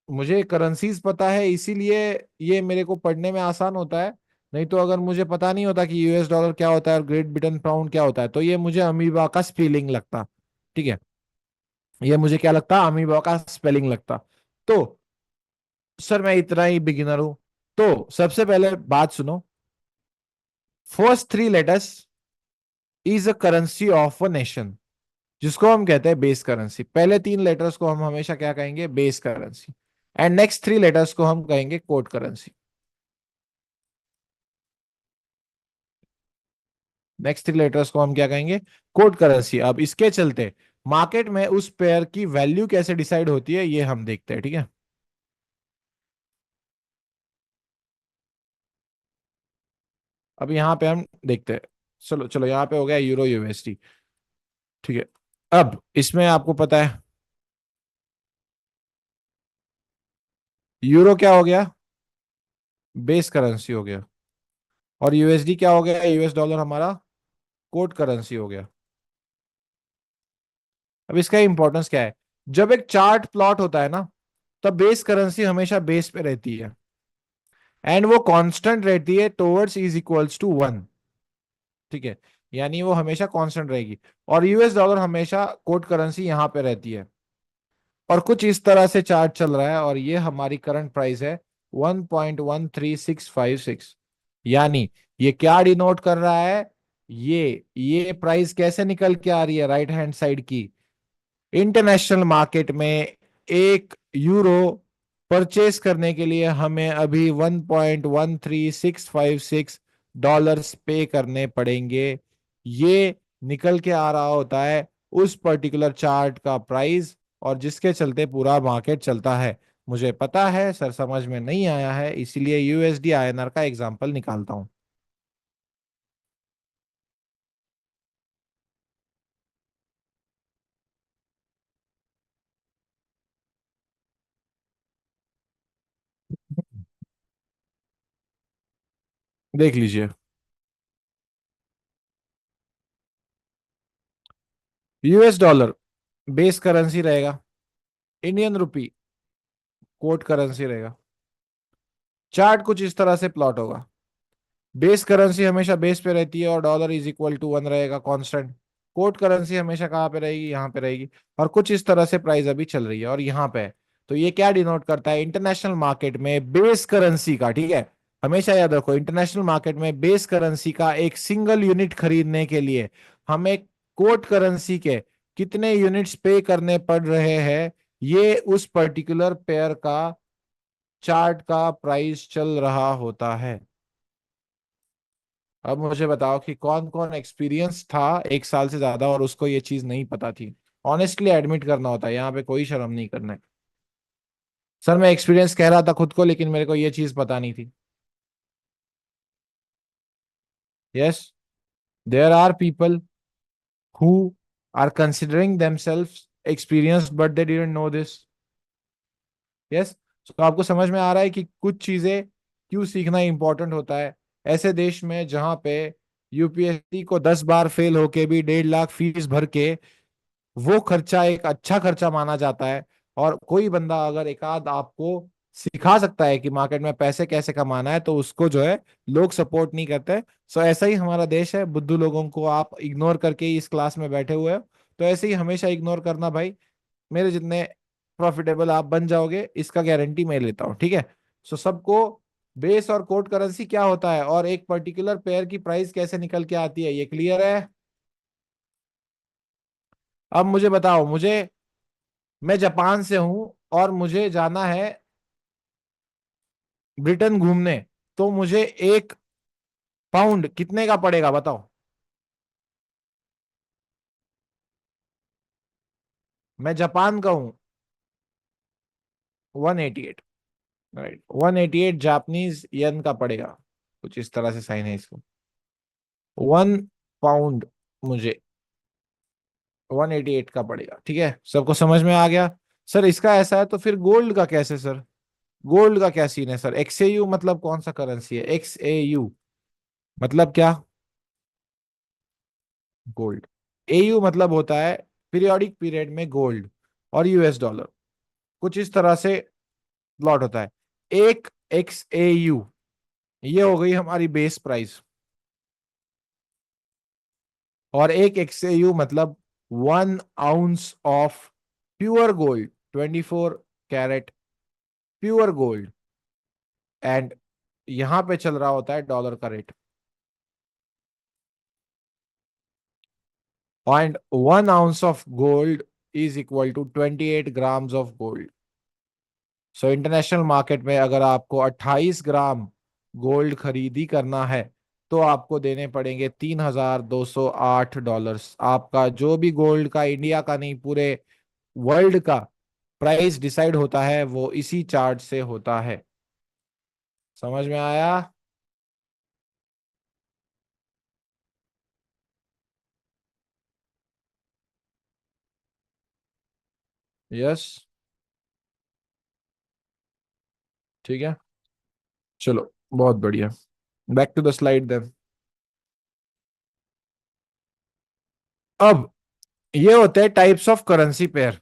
मुझे करेंसीज पता है, इसीलिए ये मेरे को पढ़ने में आसान होता है। नहीं तो अगर मुझे पता नहीं होता कि यूएस डॉलर क्या होता है और ग्रेट ब्रिटेन पाउंड क्या होता है, तो ये मुझे अमीबा का स्पेलिंग लगता, ठीक है। ये मुझे क्या लगता, अमीबा का स्पेलिंग लगता। तो सर मैं इतना ही बिगिनर हूं। तो सबसे पहले बात सुनो, first 3 letters is a currency of a nation, जिसको हम कहते हैं बेस करेंसी। पहले 3 लेटर्स को हम हमेशा क्या कहेंगे, base currency. And next 3 letters को हम कहेंगे कोड करेंसी। नेक्स्ट 3 लेटर्स को हम क्या कहेंगे, कोड करेंसी। अब इसके चलते मार्केट में उस पेयर की वैल्यू कैसे डिसाइड होती है, ये हम देखते हैं, ठीक है। अब यहाँ पे हम देखते हैं। चलो चलो, यहाँ पे हो गया यूरो यूएसडी, ठीक है। अब इसमें आपको पता है यूरो क्या हो गया, बेस करेंसी हो गया, और यूएसडी क्या हो गया, यूएस डॉलर हमारा कोड करेंसी हो गया। अब इसका इंपॉर्टेंस क्या है, जब एक चार्ट प्लॉट होता है ना, तब बेस करेंसी हमेशा बेस पे रहती है, एंड वो कांस्टेंट रहती है टुवर्ड्स इज इक्वल्स टू 1, ठीक है। यानी वो हमेशा कांस्टेंट रहेगी, और यूएस डॉलर हमेशा कोट करेंसी यहाँ पे रहती है। और कुछ इस तरह से चार्ट चल रहा है, और ये हमारी करंट प्राइस है 1.13656। यानी ये क्या डिनोट कर रहा है, ये प्राइस कैसे निकल के आ रही है राइट हैंड साइड की, इंटरनेशनल मार्केट में एक यूरो परचेस करने के लिए हमें अभी 1.13656 डॉलर्स पे करने पड़ेंगे। ये निकल के आ रहा होता है उस पर्टिकुलर चार्ट का प्राइस, और जिसके चलते पूरा मार्केट चलता है। मुझे पता है सर समझ में नहीं आया है, इसीलिए यूएसडी आईएनआर का एग्जांपल निकालता हूं। देख लीजिए, यूएस डॉलर बेस करेंसी रहेगा, इंडियन रुपी कोट करेंसी रहेगा। चार्ट कुछ इस तरह से प्लॉट होगा। बेस करेंसी हमेशा बेस पे रहती है और डॉलर इज इक्वल टू 1 रहेगा कांस्टेंट। कोट करेंसी हमेशा कहाँ पे रहेगी, यहाँ पे रहेगी। और कुछ इस तरह से प्राइस अभी चल रही है और यहाँ पे है। तो ये क्या डिनोट करता है, इंटरनेशनल मार्केट में बेस करेंसी का, ठीक है, हमेशा याद रखो, इंटरनेशनल मार्केट में बेस करेंसी का एक सिंगल यूनिट खरीदने के लिए हमें कोट करेंसी के कितने यूनिट्स पे करने पड़ रहे हैं, ये उस पर्टिकुलर पेयर का चार्ट का प्राइस चल रहा होता है। अब मुझे बताओ कि कौन कौन एक्सपीरियंस था 1 साल से ज्यादा और उसको ये चीज नहीं पता थी। ऑनेस्टली एडमिट करना होता है, यहाँ पे कोई शर्म नहीं करना है। सर मैं एक्सपीरियंस कह रहा था खुद को, लेकिन मेरे को ये चीज पता नहीं थी। Yes, there are people who are considering themselves experienced but they didn't know this. Yes, तो आपको समझ में आ रहा है कि कुछ चीजें क्यों सीखना इंपॉर्टेंट होता है। ऐसे देश में जहाँ पे यूपीएससी को 10 बार फेल होके भी 1.5 लाख फीस भर के वो खर्चा एक अच्छा खर्चा माना जाता है, और कोई बंदा अगर एक आध आपको सिखा सकता है कि मार्केट में पैसे कैसे कमाना है, तो उसको जो है लोग सपोर्ट नहीं करते। सो ऐसा ही हमारा देश है, बुद्धू लोगों को आप इग्नोर करके ही इस क्लास में बैठे हुए हो। तो ऐसे ही हमेशा इग्नोर करना भाई, मेरे जितने प्रॉफिटेबल आप बन जाओगे इसका गारंटी मैं लेता हूँ, ठीक है। सो सबको बेस और कोट करेंसी क्या होता है और एक पर्टिकुलर पेयर की प्राइस कैसे निकल के आती है, ये क्लियर है। अब मुझे बताओ, मैं जापान से हूं और मुझे जाना है ब्रिटेन घूमने, तो मुझे 1 पाउंड कितने का पड़ेगा बताओ। मैं जापान का हूं, 188। राइट, 188 जापानीज येन का पड़ेगा। कुछ इस तरह से साइन है इसको। 1 पाउंड मुझे 188 का पड़ेगा, ठीक है, सबको समझ में आ गया। सर इसका ऐसा है तो फिर गोल्ड का कैसे सर, गोल्ड का क्या सीन है सर। एक्सएयू मतलब कौन सा करेंसी है, एक्सएयू मतलब क्या, गोल्ड। एयू मतलब होता है पीरियोडिक पीरियड में गोल्ड, और यूएस डॉलर कुछ इस तरह से प्लॉट होता है। एक एक्स ए यू, ये हो गई हमारी बेस प्राइस, और एक एक्स ए यू मतलब 1 ounce of pure gold, 24 carat pure gold. And यहां पे चल रहा होता है डॉलर का rate, and 1 ounce of gold is equal to 28 grams of gold. So international market में अगर आपको 28 ग्राम गोल्ड खरीदी करना है, तो आपको देने पड़ेंगे $3,208। आपका जो भी गोल्ड का, इंडिया का नहीं पूरे वर्ल्ड का प्राइस डिसाइड होता है वो इसी चार्ट से होता है। समझ में आया। यस, ठीक है, चलो बहुत बढ़िया। Back to the slide then. अब ये होते हैं टाइप्स ऑफ करेंसी पेयर,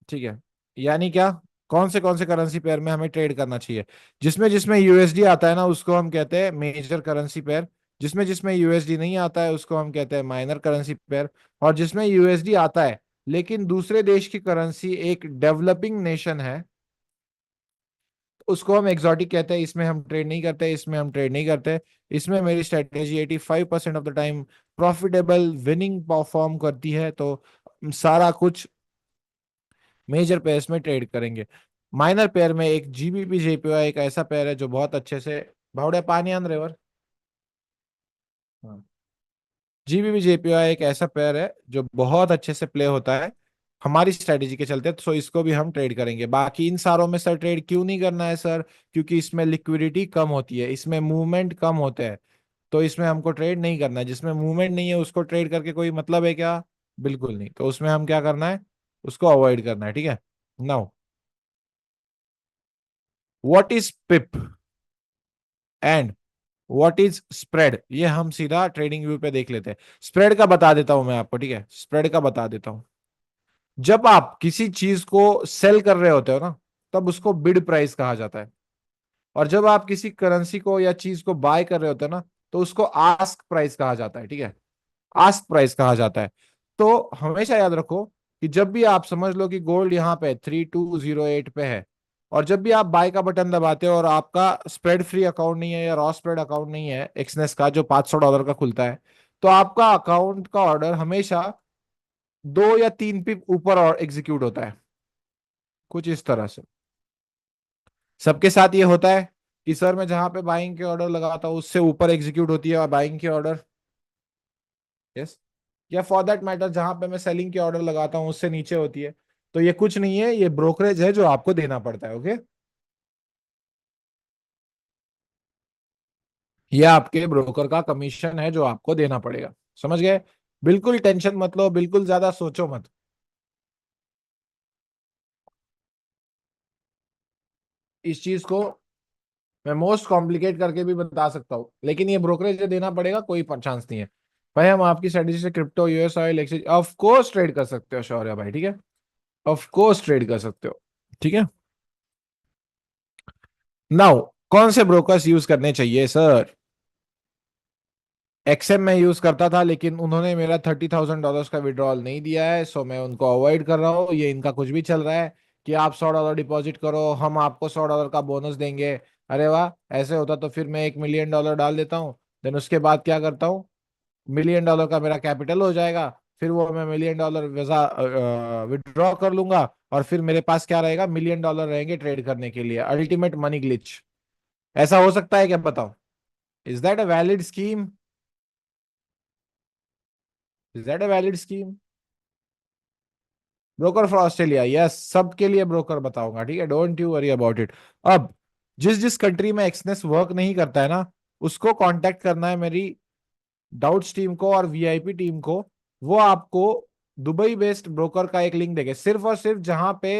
ठीक है। यानी क्या, कौन से करेंसी पेयर में हमें ट्रेड करना चाहिए। जिसमें जिसमें यूएसडी आता है ना, उसको हम कहते हैं मेजर करेंसी पेयर। जिसमें जिसमें यूएसडी नहीं आता है उसको हम कहते हैं माइनर करेंसी पेयर। और जिसमें यूएसडी आता है लेकिन दूसरे देश की करेंसी एक डेवलपिंग नेशन है, उसको हम एग्जॉटिक कहते हैं। इसमें हम ट्रेड नहीं करते, इसमें हम ट्रेड नहीं करते। इसमें मेरी strategy 85% of the time profitable winning perform करती है। तो सारा कुछ मेजर पेयर्स में ट्रेड करेंगे। माइनर पेयर में एक जीबीपी जेपीवाई एक ऐसा पेयर है जो बहुत अच्छे से, भावड़े पानी आन रेवर, जीबीपी जेपीवाई एक ऐसा पेयर है जो बहुत अच्छे से प्ले होता है हमारी स्ट्रेटेजी के चलते। तो इसको भी हम ट्रेड करेंगे। बाकी इन सारों में सर ट्रेड क्यों नहीं करना है सर? क्योंकि इसमें लिक्विडिटी कम होती है, इसमें मूवमेंट कम होते हैं, तो इसमें हमको ट्रेड नहीं करना है। जिसमें मूवमेंट नहीं है उसको ट्रेड करके कोई मतलब है क्या? बिल्कुल नहीं। तो उसमें हम क्या करना है, उसको अवॉइड करना है, ठीक है। Now what is pip and what is spread, ये हम सीधा ट्रेडिंग व्यू पे देख लेते हैं। स्प्रेड का बता देता हूं मैं आपको, ठीक है, स्प्रेड का बता देता हूं। जब आप किसी चीज को सेल कर रहे होते हो ना, तब उसको बिड प्राइस कहा जाता है। और जब आप किसी करेंसी को या चीज को बाय कर रहे होते हो ना, तो उसको आस्क प्राइस कहा जाता है, ठीक है, आस्क प्राइस कहा जाता है। तो हमेशा याद रखो कि जब भी आप समझ लो कि गोल्ड यहाँ पे 3208 पे है, और जब भी आप बाय का बटन दबाते हो और आपका स्प्रेड फ्री अकाउंट नहीं है या रॉ स्प्रेड अकाउंट नहीं है एक्सनेस का जो $500 का खुलता है, तो आपका अकाउंट का ऑर्डर हमेशा 2 या 3 पिप ऊपर और एग्जीक्यूट होता है, कुछ इस तरह से। सबके साथ ये होता है कि सर मैं जहां पे बाइंग के ऑर्डर लगाता हूँ उससे ऊपर एग्जीक्यूट होती है बाइंग की ऑर्डर, यस। या फॉर दैट मैटर जहां पे मैं सेलिंग के ऑर्डर लगाता हूँ उससे नीचे होती है। तो ये कुछ नहीं है, ये ब्रोकरेज है जो आपको देना पड़ता है, ओके। ये आपके ब्रोकर का कमीशन है जो आपको देना पड़ेगा, समझ गए? बिल्कुल टेंशन मत लो, बिल्कुल ज्यादा सोचो मत। इस चीज को मैं मोस्ट कॉम्प्लिकेट करके भी बता सकता हूँ, लेकिन ये ब्रोकरेज देना पड़ेगा, कोई चांस नहीं है। भाई हम आपकी स्ट्रेटेजी से crypto, US oil exchange of course trade कर सकते हो शौर्य भाई, ठीक है, ऑफ कोर्स ट्रेड कर सकते हो, ठीक है। नाउ कौन से ब्रोकर्स यूज करने चाहिए सर? एक्सएम में यूज करता था लेकिन उन्होंने मेरा $30,000 का विड्रॉल नहीं दिया है, सो मैं उनको अवॉइड कर रहा हूँ। ये इनका कुछ भी चल रहा है कि आप $100 डिपॉजिट करो, हम आपको $100 का बोनस देंगे। अरे वाह, ऐसे होता तो फिर मैं $1 मिलियन डाल देता हूँ, देन उसके बाद क्या करता हूँ, $1 मिलियन का मेरा कैपिटल हो जाएगा, फिर वो मैं $1 मिलियन वीजा विड्रॉ कर लूंगा, और फिर मेरे पास क्या रहेगा, $1 मिलियन रहेंगे ट्रेड करने के लिए। Ultimate money glitch. ऐसा हो सकता है क्या, बताओ? Is that a valid scheme? Is that a valid scheme? Broker for Australia, yes, सबके लिए ब्रोकर बताऊंगा, ठीक है, don't you worry about it. अब जिस जिस कंट्री में एक्सनेस वर्क नहीं करता है ना, उसको कांटेक्ट करना है मेरी डाउट्स टीम को और वीआईपी टीम को। वो आपको दुबई बेस्ड ब्रोकर का एक लिंक देंगे, सिर्फ और सिर्फ जहां पे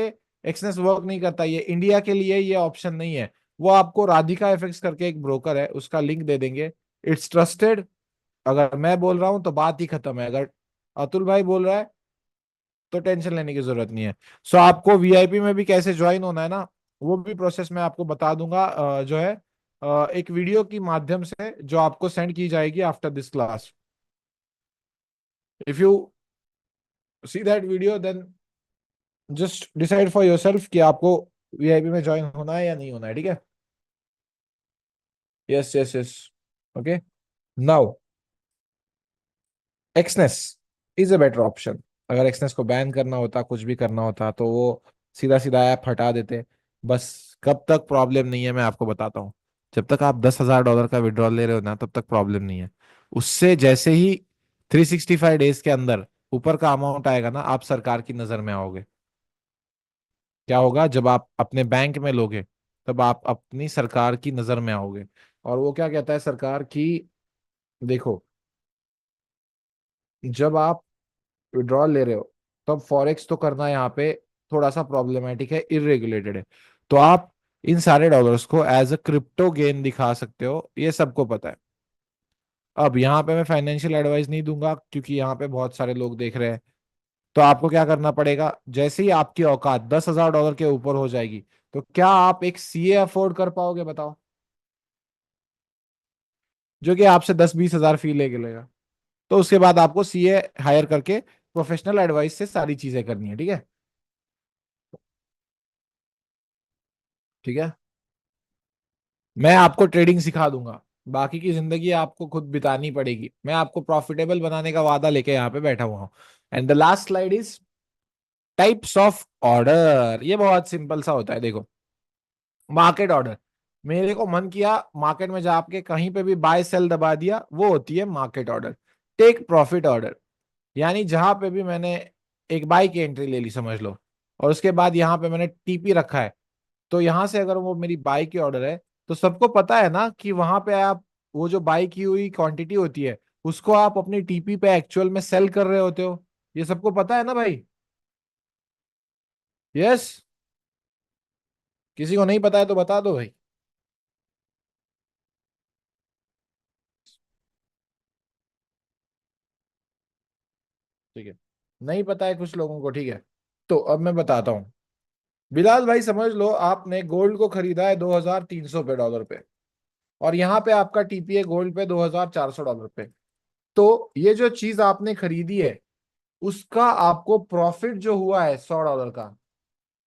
एक्सनेस वर्क नहीं करता। ये इंडिया के लिए ये ऑप्शन नहीं है। वो आपको राधिका एफएक्स करके एक ब्रोकर है, उसका लिंक दे देंगे। It's trusted. अगर मैं बोल रहा हूं तो बात ही खत्म है, अगर अतुल भाई बोल रहा है तो टेंशन लेने की जरूरत नहीं है। सो आपको वीआईपी में भी कैसे ज्वाइन होना है ना, वो भी प्रोसेस मैं आपको बता दूंगा, जो है एक वीडियो की माध्यम से जो आपको सेंड की जाएगी after this class. If you see that video then just decide for yourself कि आपको वीआईपी में ज्वाइन होना है या नहीं होना है, ठीक है। Yes yes yes, okay. Now Exness is a better option. अगर एक्सनेस को बैन करना होता, कुछ भी करना होता, तो वो सीधा सीधा ऐप हटा देते। बस कब तक प्रॉब्लम नहीं है मैं आपको बताता हूँ। जब तक आप $10,000 का विड्रॉल ले रहे हो ना, तब तक प्रॉब्लम नहीं है। उससे जैसे ही 365 डेज के अंदर ऊपर का अमाउंट आएगा ना, आप सरकार की नजर में आओगे। क्या होगा जब आप अपने बैंक में लोगे, तब आप अपनी सरकार की नजर में आओगे। और वो क्या कहता है सरकार की, देखो, जब आप विड्रॉल ले रहे हो तब फॉरेक्स तो करना यहाँ पे थोड़ा सा प्रॉब्लमेटिक है, इरेगुलेटेड है। तो आप इन सारे डॉलर्स को एज अ क्रिप्टो गेन दिखा सकते हो, ये सबको पता है। अब यहाँ पे मैं फाइनेंशियल एडवाइस नहीं दूंगा क्योंकि यहाँ पे बहुत सारे लोग देख रहे हैं। तो आपको क्या करना पड़ेगा, जैसे ही आपकी औकात $10,000 के ऊपर हो जाएगी, तो क्या आप एक सीए अफोर्ड कर पाओगे, बताओ? जो कि आपसे 10-20 हजार फी लेके लेगा। तो उसके बाद आपको सीए हायर करके प्रोफेशनल एडवाइस से सारी चीजें करनी है, ठीक है। ठीक है, मैं आपको ट्रेडिंग सिखा दूंगा, बाकी की जिंदगी आपको खुद बितानी पड़ेगी। मैं आपको प्रॉफिटेबल बनाने का वादा लेके यहाँ पे बैठा हुआ हूँ। And the last slide is types of order. ये बहुत सिंपल सा होता है, देखो। मार्केट ऑर्डर, मेरे को मन किया मार्केट में जाके कहीं पे भी बाय सेल दबा दिया, वो होती है market order. Take profit order, यानी जहां पे भी मैंने एक बाय की एंट्री ले ली समझ लो, और उसके बाद यहाँ पे मैंने टीपी रखा है, तो यहां से अगर वो मेरी बाय की ऑर्डर है, तो सबको पता है ना कि वहां पे आप वो जो बाय की हुई क्वांटिटी होती है उसको आप अपनी टीपी पे एक्चुअल में सेल कर रहे होते हो। ये सबको पता है ना भाई? यस। किसी को नहीं पता है तो बता दो भाई। ठीक है, नहीं पता है कुछ लोगों को, ठीक है। तो अब मैं बताता हूँ। बिलाल भाई समझ लो आपने गोल्ड को खरीदा है 2300 पे डॉलर पे, और यहाँ पे आपका टीपीए गोल्ड पे 2400 डॉलर पे। तो ये जो चीज आपने खरीदी है उसका आपको प्रॉफिट जो हुआ है 100 डॉलर का,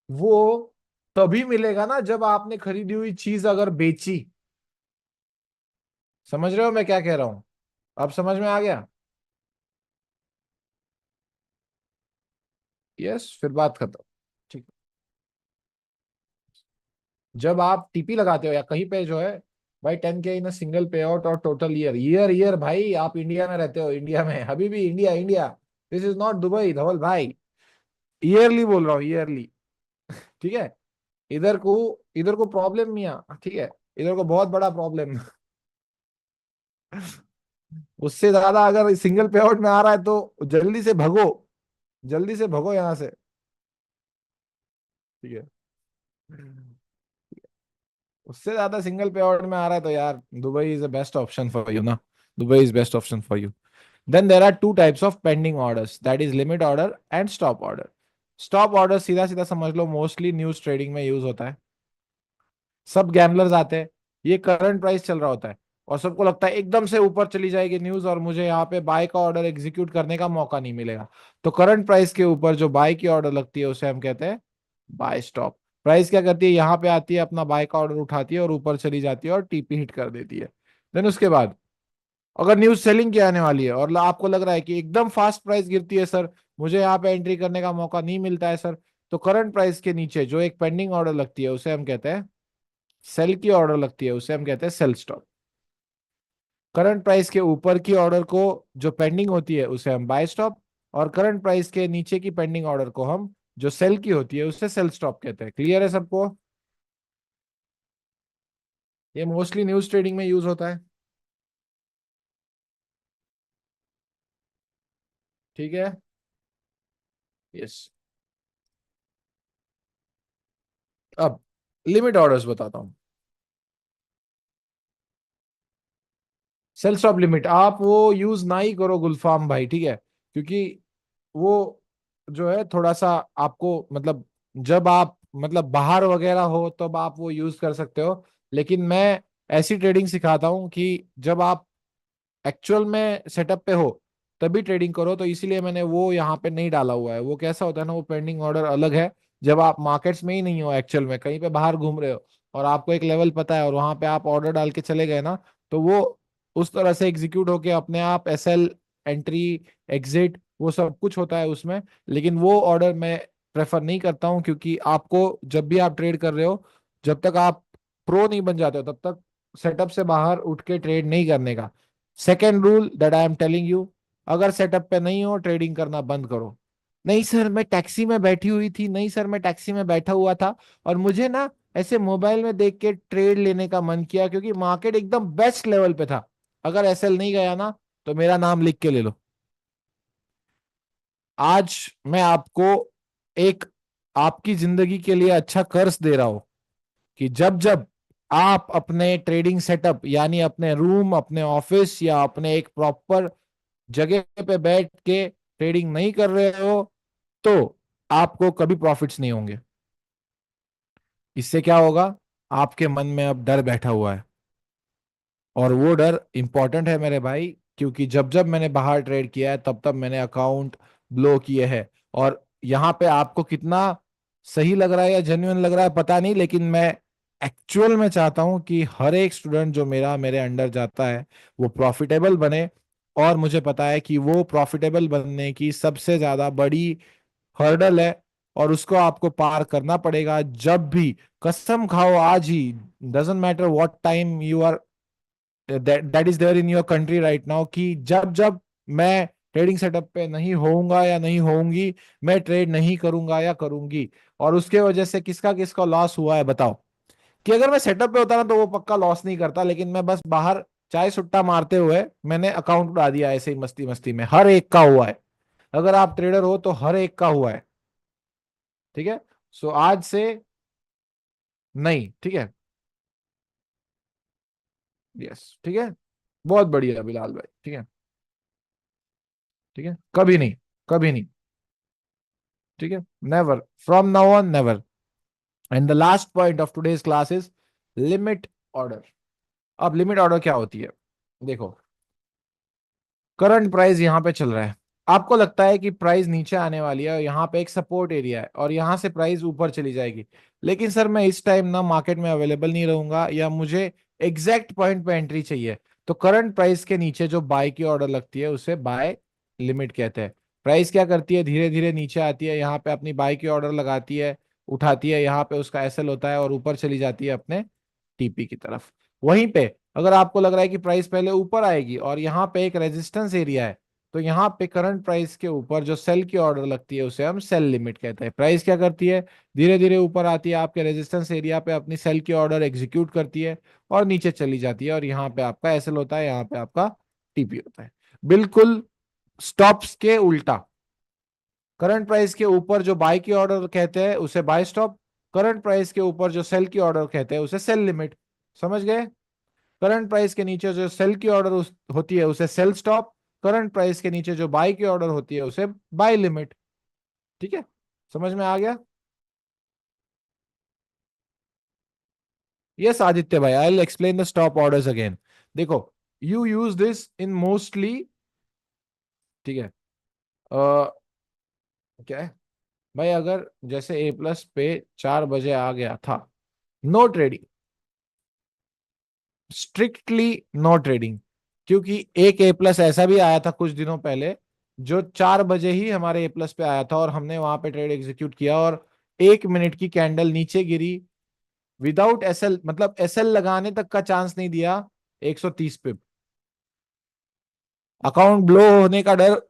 वो तभी मिलेगा ना जब आपने खरीदी हुई चीज अगर बेची। समझ रहे हो मैं क्या कह रहा हूं? अब समझ में आ गया? यस, फिर बात खत्म। ठीक। जब आप टीपी लगाते हो या कहीं पे जो है भाई, 10K इन सिंगल पे आउट और टोटल ईयर, ईयर ईयर भाई, आप इंडिया में रहते हो, इंडिया में अभी भी India India, this is not Dubai Dhaval भाई। ईयरली बोल रहा हूँ, ईयरली। ठीक है। इधर को इधर को प्रॉब्लम मिया, ठीक है, इधर को बहुत बड़ा प्रॉब्लम। उससे ज्यादा अगर सिंगल पे आउट में आ रहा है तो जल्दी से भगो, जल्दी से भगो यहाँ से। ठीक है, उससे ज्यादा सिंगल पे आउट में आ रहा है तो यार Dubai is the best option for you ना। Dubai is best option for you. Then there are two types of pending orders, that is limit order and stop order. Stop order सीधा सीधा समझ लो मोस्टली न्यूज ट्रेडिंग में use होता है। सब gamblers आते हैं, ये करंट प्राइस चल रहा होता है, और सबको लगता है एकदम से ऊपर चली जाएगी न्यूज और मुझे यहाँ पे बाय का ऑर्डर एग्जीक्यूट करने का मौका नहीं मिलेगा। तो करंट प्राइस के ऊपर जो बाय की ऑर्डर लगती है उसे हम कहते हैं बाय स्टॉप। प्राइस क्या करती है, यहाँ पे आती है, अपना बाय का ऑर्डर उठाती है और ऊपर चली जाती है और टीपी हिट कर देती है। देन उसके बाद अगर न्यूज सेलिंग की आने वाली है और आपको लग रहा है कि एकदम फास्ट प्राइस गिरती है सर, मुझे यहाँ पे एंट्री करने का मौका नहीं मिलता है सर, तो करंट प्राइस के नीचे जो एक पेंडिंग ऑर्डर लगती है उसे हम कहते हैं सेल की ऑर्डर लगती है, उसे हम कहते हैं सेल स्टॉप। करंट प्राइस के ऊपर की ऑर्डर को जो पेंडिंग होती है उसे हम बाय स्टॉप, और करंट प्राइस के नीचे की पेंडिंग ऑर्डर को हम जो सेल की होती है उसे सेल स्टॉप कहते हैं। क्लियर है सबको? ये मोस्टली न्यूज ट्रेडिंग में यूज होता है। ठीक है। यस। अब लिमिट ऑर्डर्स बताता हूँ। सेल स्टॉप लिमिट आप वो यूज ना ही करो गुलफाम भाई, ठीक है, क्योंकि वो जो है थोड़ा सा आपको मतलब, जब आप मतलब बाहर वगैरह हो तब आप वो यूज कर सकते हो। लेकिन मैं ऐसी ट्रेडिंग सिखाता हूँ कि जब आप एक्चुअल में सेटअप पे हो तभी ट्रेडिंग करो, तो इसीलिए मैंने वो यहाँ पे नहीं डाला हुआ है। वो कैसा होता है ना, वो पेंडिंग ऑर्डर अलग है। जब आप मार्केट्स में ही नहीं हो, एक्चुअल में कहीं पे बाहर घूम रहे हो और आपको एक लेवल पता है और वहां पे आप ऑर्डर डाल के चले गए ना, तो वो उस तरह से एग्जीक्यूट होके अपने आप एसएल, एंट्री, एग्जिट, वो सब कुछ होता है उसमें। लेकिन वो ऑर्डर मैं प्रेफर नहीं करता हूँ, क्योंकि आपको जब भी आप ट्रेड कर रहे हो, जब तक आप प्रो नहीं बन जाते हो तब तक सेटअप से बाहर उठ के ट्रेड नहीं करने का। Second rule that I am telling you, अगर सेटअप पे नहीं हो ट्रेडिंग करना बंद करो। नहीं सर मैं टैक्सी में बैठी हुई थी, नहीं सर मैं टैक्सी में बैठा हुआ था और मुझे ना ऐसे मोबाइल में देख के ट्रेड लेने का मन किया क्योंकि मार्केट एकदम बेस्ट लेवल पे था। अगर एसएल नहीं गया ना, तो मेरा नाम लिख के ले लो। आज मैं आपको एक आपकी जिंदगी के लिए अच्छा कर्ज दे रहा हूं कि जब जब आप अपने ट्रेडिंग सेटअप यानी अपने रूम, अपने ऑफिस या अपने एक प्रॉपर जगह पे बैठ के ट्रेडिंग नहीं कर रहे हो, तो आपको कभी प्रॉफिट्स नहीं होंगे। इससे क्या होगा, आपके मन में अब डर बैठा हुआ है। और वो डर इंपॉर्टेंट है मेरे भाई, क्योंकि जब जब मैंने बाहर ट्रेड किया है तब तब मैंने अकाउंट ब्लो किए हैं। और यहाँ पे आपको कितना सही लग रहा है या जेन्युइन लग रहा है पता नहीं, लेकिन मैं एक्चुअल में चाहता हूँ कि हर एक स्टूडेंट जो मेरे अंडर जाता है वो प्रॉफिटेबल बने। और मुझे पता है कि वो प्रॉफिटेबल बनने की सबसे ज्यादा बड़ी हर्डल है, और उसको आपको पार करना पड़ेगा जब भी। कसम खाओ आज ही, doesn't matter what time you are that is there in your country right now, कि जब जब मैं ट्रेडिंग सेटअप पे नहीं होऊंगा या नहीं होऊंगी, मैं ट्रेड नहीं करूंगा या करूंगी। और उसके वजह से किसका किसका लॉस हुआ है बताओ। कि अगर मैं सेटअप पे होता ना तो वो पक्का लॉस नहीं करता, लेकिन मैं बस बाहर चाय सुट्टा मारते हुए मैंने अकाउंट उड़ा दिया ऐसे ही मस्ती मस्ती में। हर एक का हुआ है, अगर आप ट्रेडर हो तो हर एक का हुआ है। ठीक है, सो आज से नहीं, ठीक है। यस, ठीक है, बहुत बढ़िया बिलाल भाई, ठीक है। ठीक है, कभी नहीं, कभी नहीं। ठीक है, never, from now on never. And the last point of today's class is limit order. अब लिमिट ऑर्डर क्या होती है? देखो, करंट प्राइस यहाँ पे चल रहा है, आपको लगता है कि प्राइस नीचे आने वाली है और यहाँ पे एक सपोर्ट एरिया है और यहाँ से प्राइस ऊपर चली जाएगी। लेकिन सर मैं इस टाइम ना मार्केट में अवेलेबल नहीं रहूंगा, या मुझे एग्जैक्ट पॉइंट पे एंट्री चाहिए। तो करंट प्राइस के नीचे जो बाय की ऑर्डर लगती है उसे बाय लिमिट कहते हैं। प्राइस क्या करती है, धीरे धीरे नीचे आती है, यहाँ पे अपनी बाय की ऑर्डर लगाती है, उठाती है, यहाँ पे उसका एसएल होता है और ऊपर चली जाती है अपने टीपी की तरफ। वहीं पे अगर आपको लग रहा है कि प्राइस पहले ऊपर आएगी और यहाँ पे एक रेजिस्टेंस एरिया है, तो यहाँ पे करंट प्राइस के ऊपर जो सेल की ऑर्डर लगती है उसे हम सेल लिमिट कहते हैं। प्राइस क्या करती है, धीरे धीरे ऊपर आती है, आपके रेजिस्टेंस एरिया पे अपनी सेल की ऑर्डर एग्जीक्यूट करती है और नीचे चली जाती है, और यहाँ पे आपका एसएल होता है, यहाँ पे आपका टीपी होता है। बिल्कुल स्टॉप्स के उल्टा। करंट प्राइस के ऊपर जो बाय की ऑर्डर कहते हैं उसे बाय स्टॉप, करंट प्राइस के ऊपर जो सेल की ऑर्डर कहते हैं उसे सेल लिमिट। समझ गए? करंट प्राइस के नीचे जो सेल की ऑर्डर होती है उसे सेल स्टॉप, करंट प्राइस के नीचे जो बाय की ऑर्डर होती है उसे बाय लिमिट। ठीक है, समझ में आ गया? यस आदित्य भाई, I will explain the stop orders again. देखो, you use this in mostly, ठीक है। क्या है भाई, अगर जैसे ए प्लस पे 4 बजे आ गया था, no trading, strictly no trading. क्योंकि एक ए प्लस ऐसा भी आया था कुछ दिनों पहले जो 4 बजे ही हमारे ए प्लस पे आया था और हमने वहां पे ट्रेड एग्जीक्यूट किया, और 1 मिनट की कैंडल नीचे गिरी विदाउट एसएल, मतलब एसएल लगाने तक का चांस नहीं दिया, 130 पिप। अकाउंट ब्लो होने का डर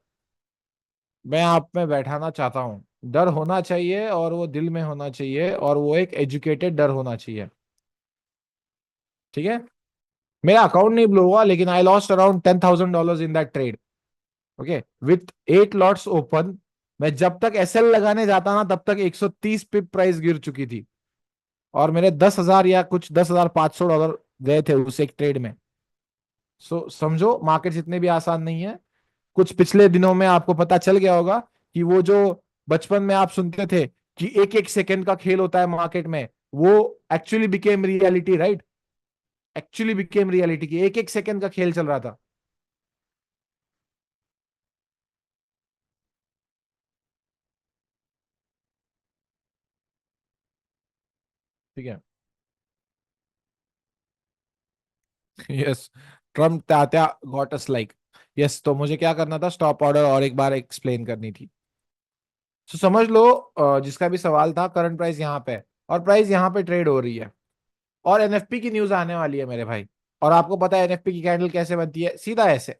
मैं आप में बैठाना चाहता हूं। डर होना चाहिए और वो दिल में होना चाहिए, और वो एक एजुकेटेड डर होना चाहिए। ठीक है, मेरा अकाउंट नहीं ब्लो हुआ, लेकिन I lost around $10,000 in that trade. Okay, with 8 lots open. मैं जब तक एसएल लगाने जाता ना तब तक 130 पिप प्राइस गिर चुकी थी, और मेरे 10,000 या कुछ $10,500 गए थे उस एक ट्रेड में। सो समझो मार्केट जितने भी आसान नहीं है। कुछ पिछले दिनों में आपको पता चल गया होगा कि वो जो बचपन में आप सुनते थे कि एक एक सेकंड का खेल होता है मार्केट में, वो actually became reality, right? Actually became reality की एक एक सेकंड का खेल चल रहा था। ठीक है। Yes, Trump Tatya got us like. Yes, तो मुझे क्या करना था, स्टॉप ऑर्डर और एक बार एक्सप्लेन करनी थी। तो समझ लो, जिसका भी सवाल था, करंट प्राइस यहाँ पे है और प्राइस यहाँ पे ट्रेड हो रही है, और एनएफपी की न्यूज आने वाली है मेरे भाई। और आपको पता है एनएफपी की कैंडल कैसे बनती है, सीधा ऐसे।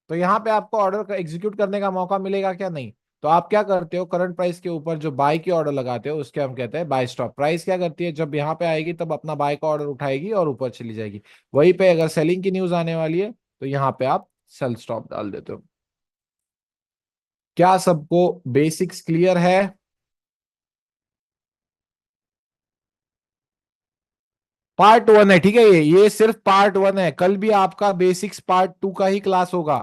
तो यहाँ पे आपको ऑर्डर एग्जीक्यूट करने का मौका मिलेगा क्या? नहीं। तो आप क्या करते हो, करंट प्राइस के ऊपर जो बाय की ऑर्डर लगाते हो उसके हम कहते हैं बाय स्टॉप। प्राइस क्या करती है, जब यहाँ पे आएगी तब अपना बाय का ऑर्डर उठाएगी और ऊपर चली जाएगी। वहीं पे अगर सेलिंग की न्यूज आने वाली है तो यहाँ पे आप सेल स्टॉप डाल देते हो। क्या सबको बेसिक्स क्लियर है? पार्ट 1 है, ठीक है। ये सिर्फ पार्ट 1 है, कल भी आपका बेसिक्स पार्ट 2 का ही क्लास होगा।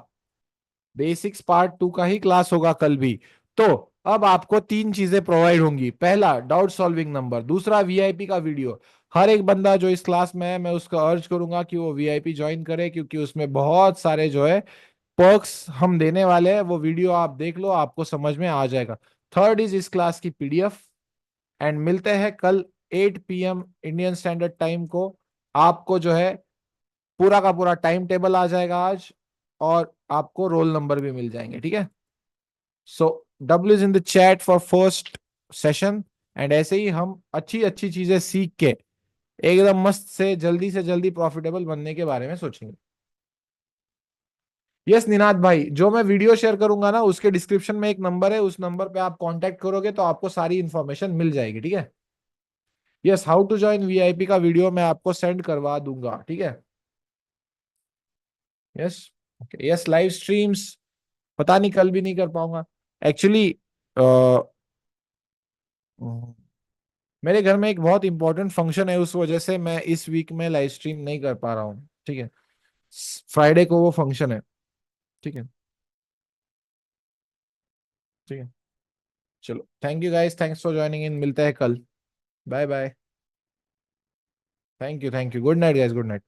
बेसिक्स पार्ट 2 का ही क्लास होगा कल भी। तो अब आपको 3 चीजें प्रोवाइड होंगी। पहला, डाउट सॉल्विंग नंबर, दूसरा वीआईपी का वीडियो, हर एक बंदा जो इस क्लास में है, मैं उसको अर्ज करूंगा कि वो वीआईपी ज्वाइन करे, क्योंकि उसमें बहुत सारे जो है पर्क्स हम देने वाले हैं। वो वीडियो आप देख लो, आपको समझ में आ जाएगा। थर्ड इज इस क्लास की पीडीएफ। एंड मिलते हैं कल 8 PM इंडियन स्टैंडर्ड टाइम को। आपको जो है पूरा का पूरा टाइम टेबल आ जाएगा आज, और आपको रोल नंबर भी मिल जाएंगे, ठीक है। So W is in the chat for first session. And ऐसे ही हम अच्छी अच्छी चीजें सीख के एकदम मस्त से जल्दी प्रॉफिटेबल बनने के बारे में सोचेंगे। यस निनाद भाई, जो मैं वीडियो शेयर करूंगा ना, उसके डिस्क्रिप्शन में एक नंबर है, उस नंबर पे आप कांटेक्ट करोगे तो आपको सारी इन्फॉर्मेशन मिल जाएगी, ठीक है। Yes, how to join VIP का वीडियो मैं आपको सेंड करवा दूंगा, ठीक है। Yes. Okay, yes, live streams पता नहीं, कल भी नहीं कर पाऊंगा एक्चुअली। मेरे घर में एक बहुत इंपॉर्टेंट फंक्शन है, उस वजह से मैं इस वीक में लाइव स्ट्रीम नहीं कर पा रहा हूँ, ठीक है। फ्राइडे को वो फंक्शन है, ठीक है। ठीक है, चलो, thank you guys, thanks for joining in, मिलते हैं कल। Bye bye. Thank you, good night guys, good night.